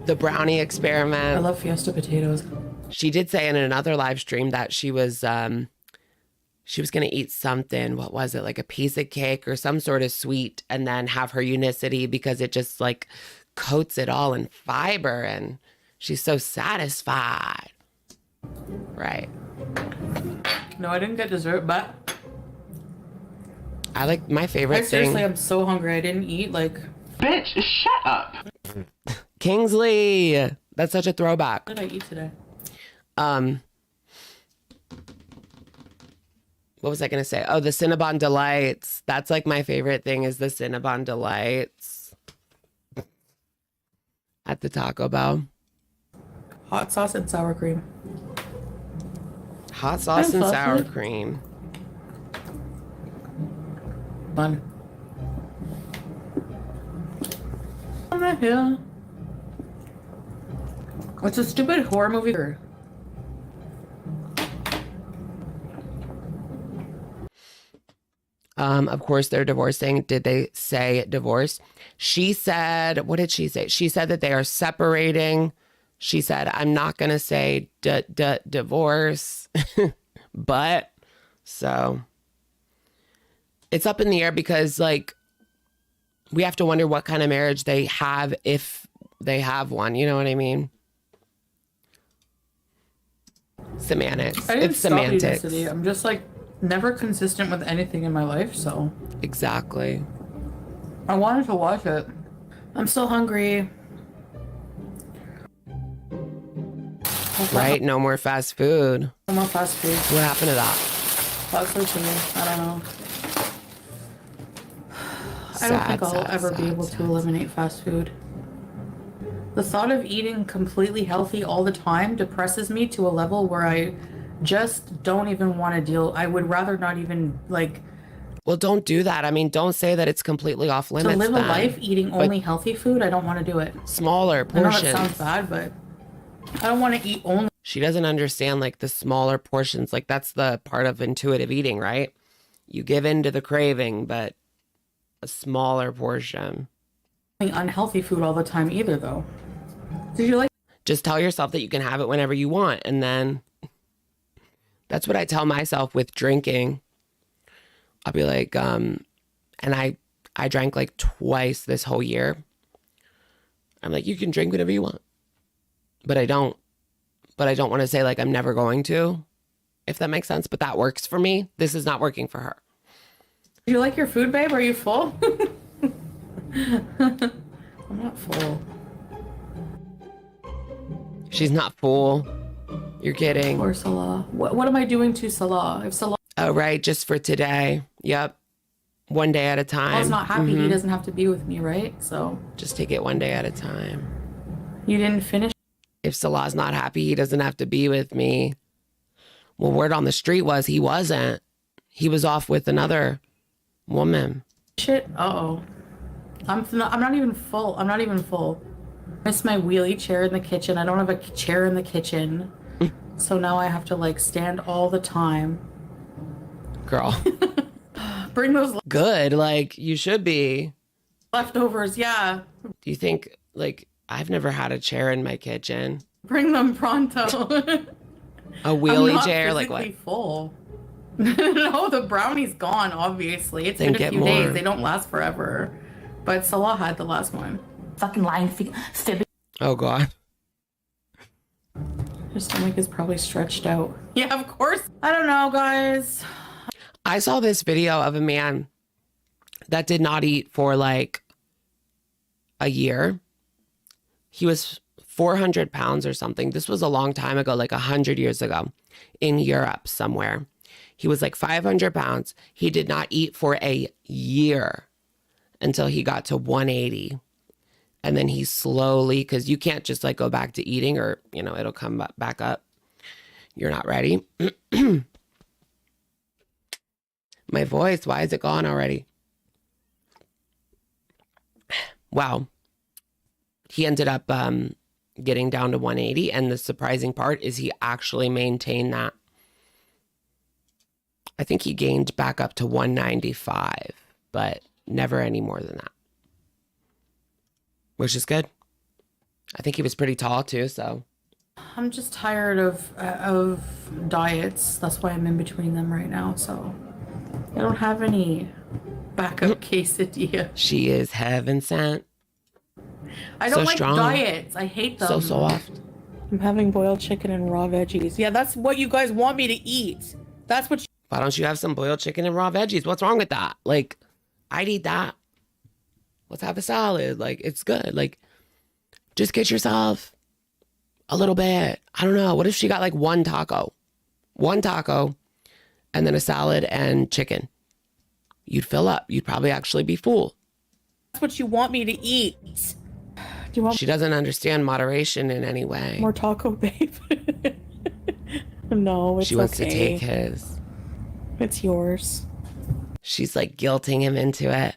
The brownie I experiment. love Fiesta potatoes. She did say in another live stream that she was gonna eat something. What was it? Like a piece of cake or some sort of sweet, and then have her unicity because it just like coats it all in fiber, and she's so satisfied. Right. No, I didn't get dessert, but I like my favorite I seriously thing. am so hungry. I didn't eat like. Bitch, shut up. Kingsley. That's such a throwback. What did I eat today? What was I gonna say? Oh, the Cinnabon Delights. That's like my favorite thing is the Cinnabon Delights at the Taco Bell. Hot sauce and sour cream. Hot sauce and sauce sour it. cream. Fun. On the hill. It's a stupid horror movie. Of course, they're divorcing. Did they say divorce? She said, what did she say? She said that they are separating. She said, I'm not going to say divorce, but so it's up in the air because like we have to wonder what kind of marriage they have if they have one. You know what I mean? Semantics. I didn't It's stop semantics. Unicity. I'm just like never consistent with anything in my life, so Exactly. I wanted to watch it. I'm still hungry. Right? No more fast food. No more fast food. What happened to that? Fast food to me. I don't know. I don't think I'll ever be able to eliminate fast food. The thought of eating completely healthy all the time depresses me to a level where I just don't even want to deal. I would rather not even like Well, don't do that. I mean, don't say that it's completely off limits. to live a then. life eating only healthy food. I don't want to do it. Smaller I know that portions. sounds bad, but I don't want to eat only She doesn't understand like the smaller portions. Like that's the part of intuitive eating, right? You give in to the craving, but a smaller portion. unhealthy food all the time either, though. Did you like? Just tell yourself that you can have it whenever you want. And then that's what I tell myself with drinking. I'll be like, and I drank like twice this whole year. I'm like, you can drink whatever you want. But I don't want to say like I'm never going to, if that makes sense. But that works for me. This is not working for her. Do you like your food, babe? Are you full? I'm not full. She's not full. You're kidding. Or Salah. What am I doing to Salah? If Salah Oh, right. Just for today. Yep. One day at a time. is not happy, he doesn't have to be with me, right? So Just take it one day at a time. you didn't finish If Salah's not happy, he doesn't have to be with me. Well, word on the street was he wasn't. He was off with another woman. shit. Uh-oh. I'm not even full. I'm not even full. I miss my wheelie chair in the kitchen. I don't have a chair in the kitchen. So now I have to like stand all the time. Girl. Bring those Good. Like, you should be. leftovers. Yeah. Do you think, like, I've never had a chair in my kitchen. Bring them pronto. A wheelie I'm not chair? Like, what? physically full. No, the brownie's gone, obviously. It's Then been a get few more. days. They don't last forever. But Salah had the last one. Fucking lying, fibbing. Oh, God. Her stomach is probably stretched out. Yeah, of course. I don't know, guys. I saw this video of a man that did not eat for like a year. He was 400 pounds or something. This was a long time ago, like 100 years ago in Europe somewhere. He was like 500 pounds. He did not eat for a year until he got to 180. And then he slowly, because you can't just like go back to eating or, you know, it'll come back up. You're not ready. My voice, why is it gone already? Wow. He ended up getting down to 180. And the surprising part is he actually maintained that. I think he gained back up to 195, but never any more than that. Which is good. I think he was pretty tall too, so. I'm just tired of diets. That's why I'm in between them right now. So I don't have any backup quesadilla. She is heaven sent. I don't So like strong. diets. I hate them. So soft. I'm having boiled chicken and raw veggies. Yeah, that's what you guys want me to eat. That's what. Why don't you have some boiled chicken and raw veggies? What's wrong with that? Like, I'd eat that. Let's have a salad. Like, it's good. Like, just get yourself a little bit. I don't know. What if she got like one taco, and then a salad and chicken? You'd fill up. You'd probably actually be full. That's what you want me to eat. Do you want She doesn't understand moderation in any way. more taco, babe? No, it's She wants to okay. take his. It's yours, She's like guilting him into it.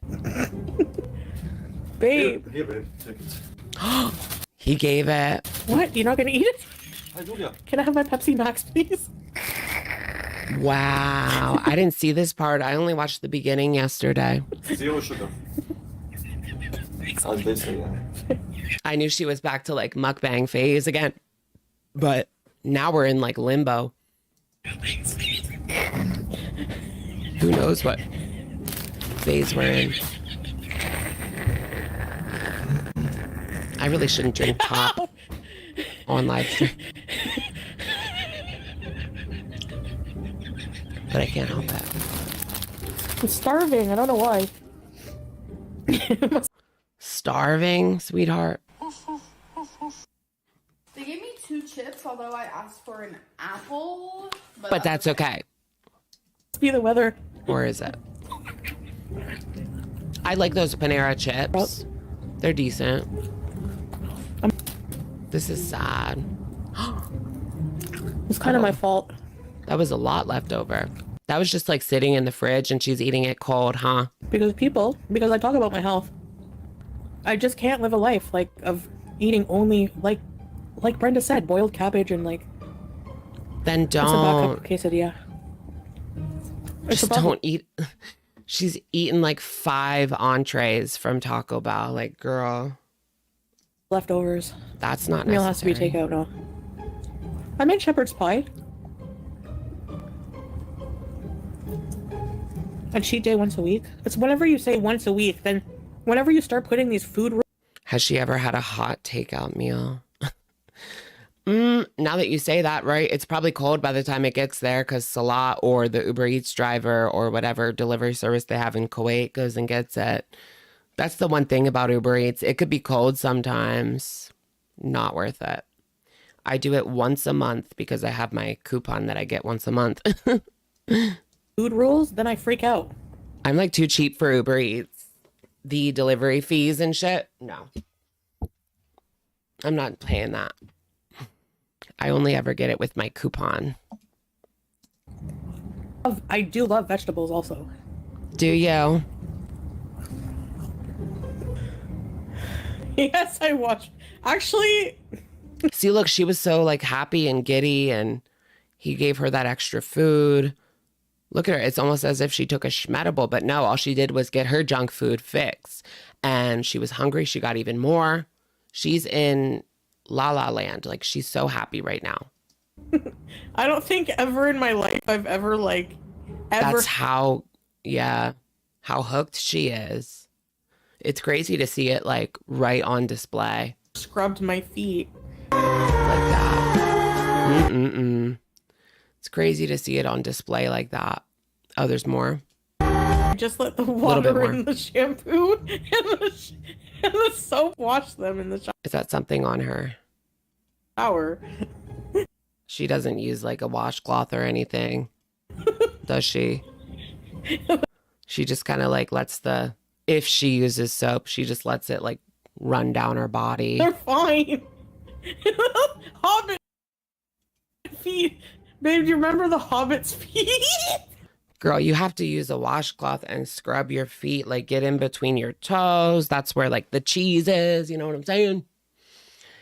babe. Here, babe. Take it. He gave it. What? You're not gonna eat it? Hi, Julia. Can I have my Pepsi Max, please? Wow. I didn't see this part. I only watched the beginning yesterday. 0 sugar. As they say, yeah. I knew she was back to like mukbang phase again. But now we're in like limbo. Who knows what phase we're in. I really shouldn't drink pop on live stream. But I can't help it. I'm starving. I don't know why. Starving, sweetheart. They gave me 2 chips, although I asked for an apple. But that's okay. Must be the weather. Or is it? I like those Panera chips. They're decent. This is sad. It's kind of my fault. That was a lot left over. That was just like sitting in the fridge and she's eating it cold, huh? Because I talk about my health. I just can't live a life like of eating only like Brenda said, boiled cabbage and like Then it's a backup don't. quesadilla. It's Just a problem. don't eat. She's eaten like 5 entrees from Taco Bell. Like, girl. Leftovers. That's not Meal has to be necessary. takeout now. I made shepherd's pie. A cheat day once a week. It's whenever you say once a week, then whenever you start putting these food. Has she ever had a hot takeout meal? Now that you say that, right, it's probably cold by the time it gets there because Salah or the Uber Eats driver or whatever delivery service they have in Kuwait goes and gets it. That's the one thing about Uber Eats. It could be cold sometimes. Not worth it. I do it once a month because I have my coupon that I get once a month. Food rules, then I freak out. I'm like too cheap for Uber Eats. The delivery fees and shit. No. I'm not paying that. I only ever get it with my coupon. I do love vegetables also. Do you? Yes, I watch. Actually, See, look, she was so like happy and giddy and he gave her that extra food. Look at her. It's almost as if she took a schmedible, but no, all she did was get her junk food fix. And she was hungry. She got even more. She's in La La Land. Like, she's so happy right now. I don't think ever in my life I've ever That's how hooked she is. It's crazy to see it like right on display. Scrubbed my feet. Like that. It's crazy to see it on display like that. Oh, there's more. Just let the bit water more. and the shampoo and the soap wash them in the Is that something on her? shower. She doesn't use like a washcloth or anything, does she? She just kind of like lets if she uses soap, she just lets it like run down her body. They're fine. Hobbit feet. Babe, do you remember the Hobbit's feet? Girl, you have to use a washcloth and scrub your feet, like get in between your toes. That's where like the cheese is, you know what I'm saying?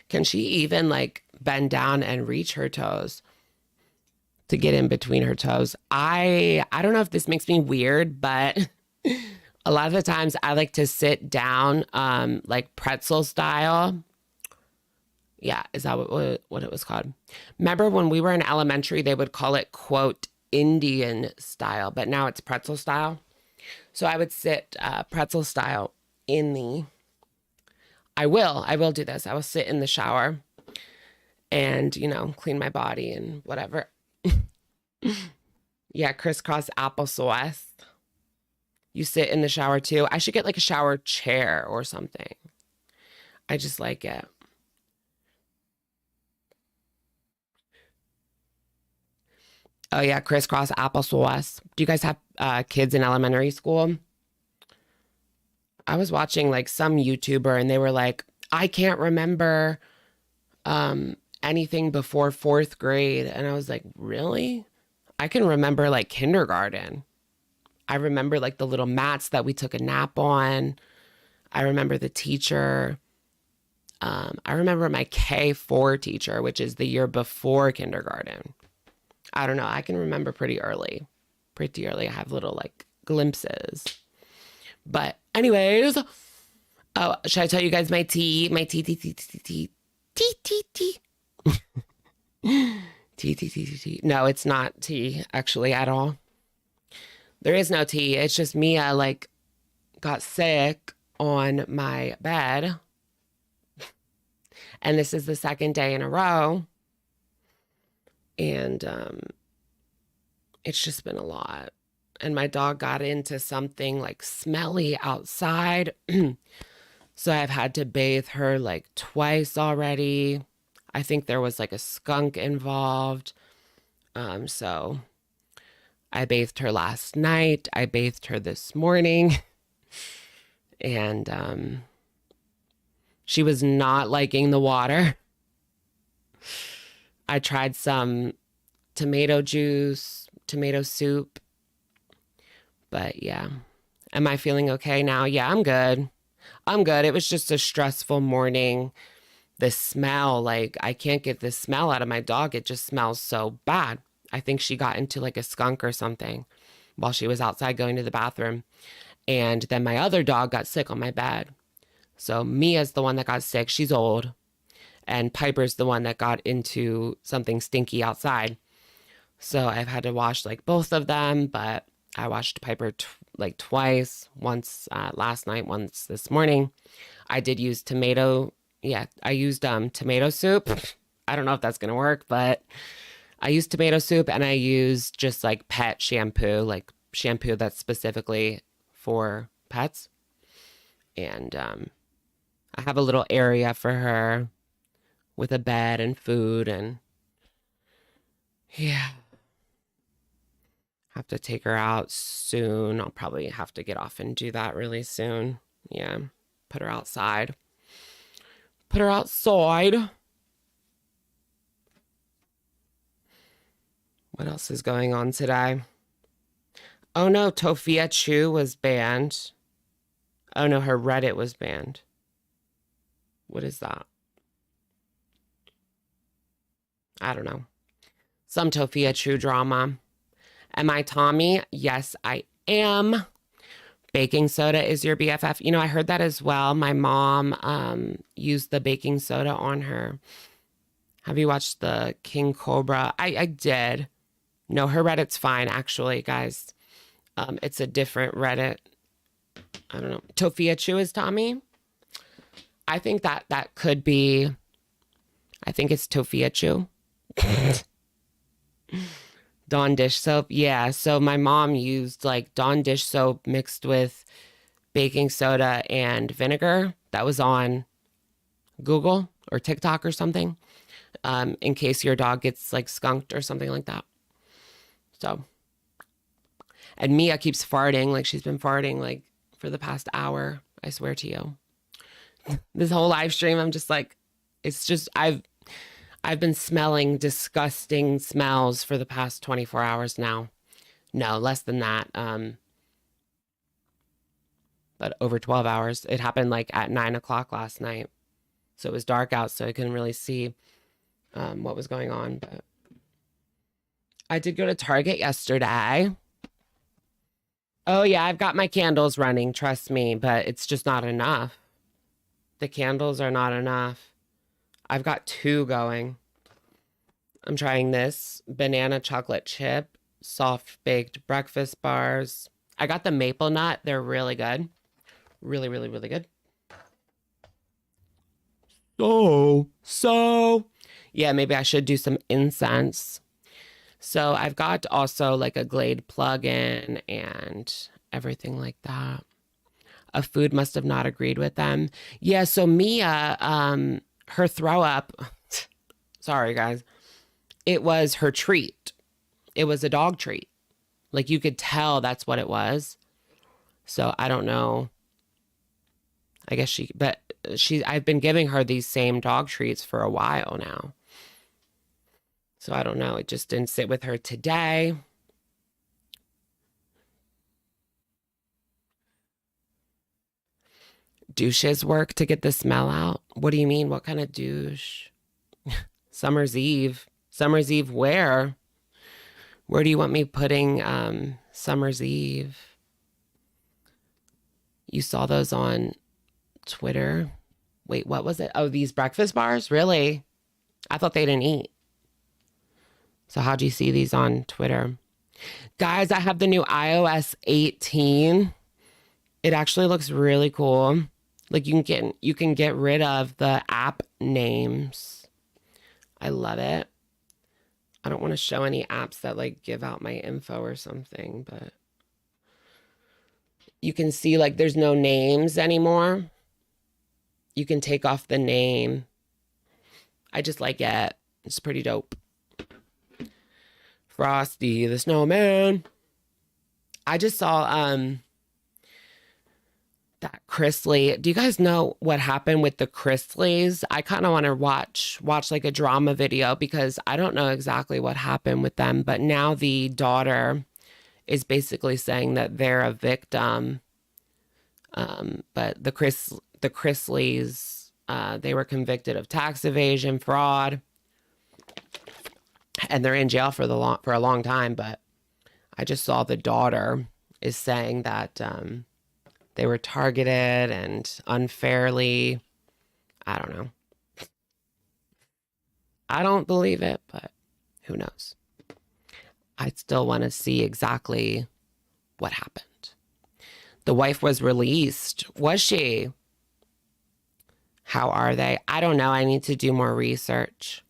Can she even like bend down and reach her toes to get in between her toes? I don't know if this makes me weird, but a lot of the times I like to sit down like pretzel style. Yeah, is that what it was called? Remember when we were in elementary, they would call it, quote, Indian style, but now it's pretzel style. So I would sit pretzel style I will do this. I will sit in the shower and, clean my body and whatever. Yeah, crisscross applesauce. You sit in the shower too. I should get like a shower chair or something. I just like it. Oh yeah, crisscross applesauce. Do you guys have kids in elementary school? I was watching like some YouTuber and they were like, I can't remember anything before 4th grade. And I was like, really? I can remember like kindergarten. I remember like the little mats that we took a nap on. I remember the teacher. I remember my K4 teacher, which is the year before kindergarten. I don't know. I can remember pretty early. I have little like glimpses. But anyways, oh, should I tell you guys my tea? My tea. Tea. No, it's not tea actually at all. There is no tea. It's just Mia like got sick on my bed. And this is the 2nd day in a row. And it's just been a lot. And my dog got into something like smelly outside. So I've had to bathe her like twice already. I think there was like a skunk involved. So I bathed her last night. I bathed her this morning. And she was not liking the water. I tried some tomato juice, tomato soup. But yeah. Am I feeling okay now? Yeah, I'm good. It was just a stressful morning. The smell, like I can't get the smell out of my dog. It just smells so bad. I think she got into like a skunk or something while she was outside going to the bathroom. And then my other dog got sick on my bed. So Mia's the one that got sick. She's old. And Piper's the one that got into something stinky outside. So I've had to wash like both of them, but I washed Piper like twice, once last night, once this morning. I did use tomato. Yeah, I used tomato soup. I don't know if that's going to work, but I used tomato soup and I used just like pet shampoo, like shampoo that's specifically for pets. And I have a little area for her with a bed and food, and yeah. Have to take her out soon. I'll probably have to get off and do that really soon. Yeah. Put her outside. Put her outside. What else is going on today? Oh no, Tofia Chu was banned. Oh no, her Reddit was banned. What is that? I don't know. Some Tofia Chu drama. Am I Tommy? Yes, I am. Baking soda is your BFF. You know, I heard that as well. My mom used the baking soda on her. Have you watched the King Cobra? I did. No, her Reddit's fine, actually, guys. It's a different Reddit. I don't know. Tofia Chu is Tommy? I think that could be. I think it's Tofia Chu. Dawn dish soap. Yeah. So my mom used like Dawn dish soap mixed with baking soda and vinegar. That was on Google or TikTok or something. In case your dog gets like skunked or something like that. So, and Mia keeps farting. Like she's been farting like for the past hour. I swear to you. This whole live stream, I'm just like, it's just, I've been smelling disgusting smells for the past 24 hours now. No, less than that. But over 12 hours. It happened like at 9 o'clock last night. So it was dark out, so I couldn't really see what was going on. But I did go to Target yesterday. Oh yeah, I've got my candles running, trust me, but it's just not enough. The candles are not enough. I've got 2 going. I'm trying this banana chocolate chip, soft baked breakfast bars. I got the maple nut. They're really good. Really, really, really good. So, yeah, maybe I should do some incense. So I've got also like a Glade plug-in and everything like that. A food must have not agreed with them. Yeah, so Mia, her throw up, sorry guys, it was her treat. It was a dog treat. Like you could tell that's what it was. So I don't know. I guess I've been giving her these same dog treats for a while now. So I don't know. It just didn't sit with her today. Douches work to get the smell out? What do you mean? What kind of douche? Summer's Eve. Summer's Eve where? Where do you want me putting Summer's Eve? You saw those on Twitter? Wait, what was it? Oh, these breakfast bars? Really? I thought they didn't eat. So how'd you see these on Twitter? Guys, I have the new iOS 18. It actually looks really cool. Like you can get rid of the app names. I love it. I don't want to show any apps that like give out my info or something, but you can see like there's no names anymore. You can take off the name. I just like it. It's pretty dope. Frosty the Snowman. I just saw that Chrisley. Do you guys know what happened with the Chrisleys? I kind of want to watch like a drama video because I don't know exactly what happened with them, but now the daughter is basically saying that they're a victim. But the Chrisleys, they were convicted of tax evasion, fraud, and they're in jail for a long time. But I just saw the daughter is saying that they were targeted and unfairly. I don't know. I don't believe it, but who knows? I still want to see exactly what happened. The wife was released. Was she? How are they? I don't know. I need to do more research.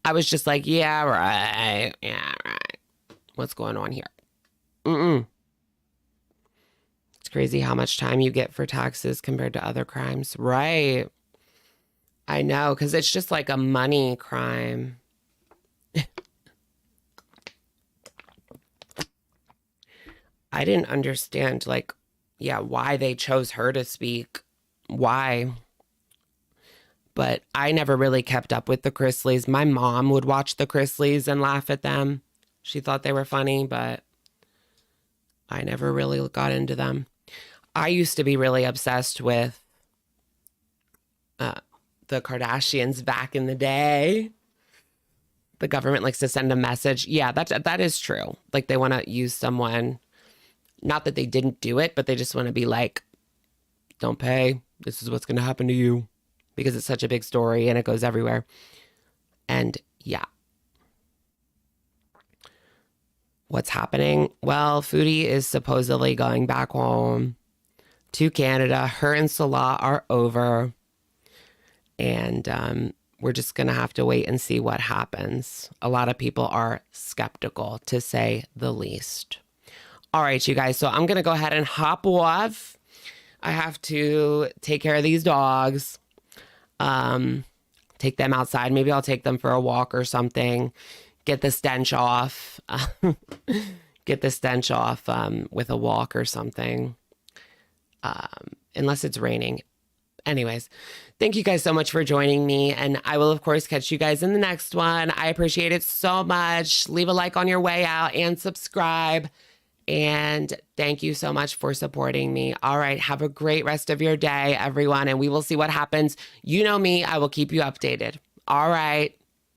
I was just like, yeah, right. Yeah, right. What's going on here? It's crazy how much time you get for taxes compared to other crimes. Right. I know, because it's just like a money crime. I didn't understand, like, yeah, why they chose her to speak. Why? But I never really kept up with the Chrisleys. My mom would watch the Chrisleys and laugh at them. She thought they were funny, but I never really got into them. I used to be really obsessed with the Kardashians back in the day. The government likes to send a message. Yeah, that is true. Like they want to use someone, not that they didn't do it, but they just want to be like, don't pay. This is what's going to happen to you, because it's such a big story and it goes everywhere. And yeah. What's happening? Well, Foodie is supposedly going back home to Canada. Her and Salah are over. And we're just going to have to wait and see what happens. A lot of people are skeptical, to say the least. All right, you guys. So I'm going to go ahead and hop off. I have to take care of these dogs. Take them outside. Maybe I'll take them for a walk or something. Get the stench off. Get the stench off with a walk or something. Unless it's raining. Anyways, thank you guys so much for joining me. And I will, of course, catch you guys in the next one. I appreciate it so much. Leave a like on your way out and subscribe. And thank you so much for supporting me. All right. Have a great rest of your day, everyone. And we will see what happens. You know me. I will keep you updated. All right.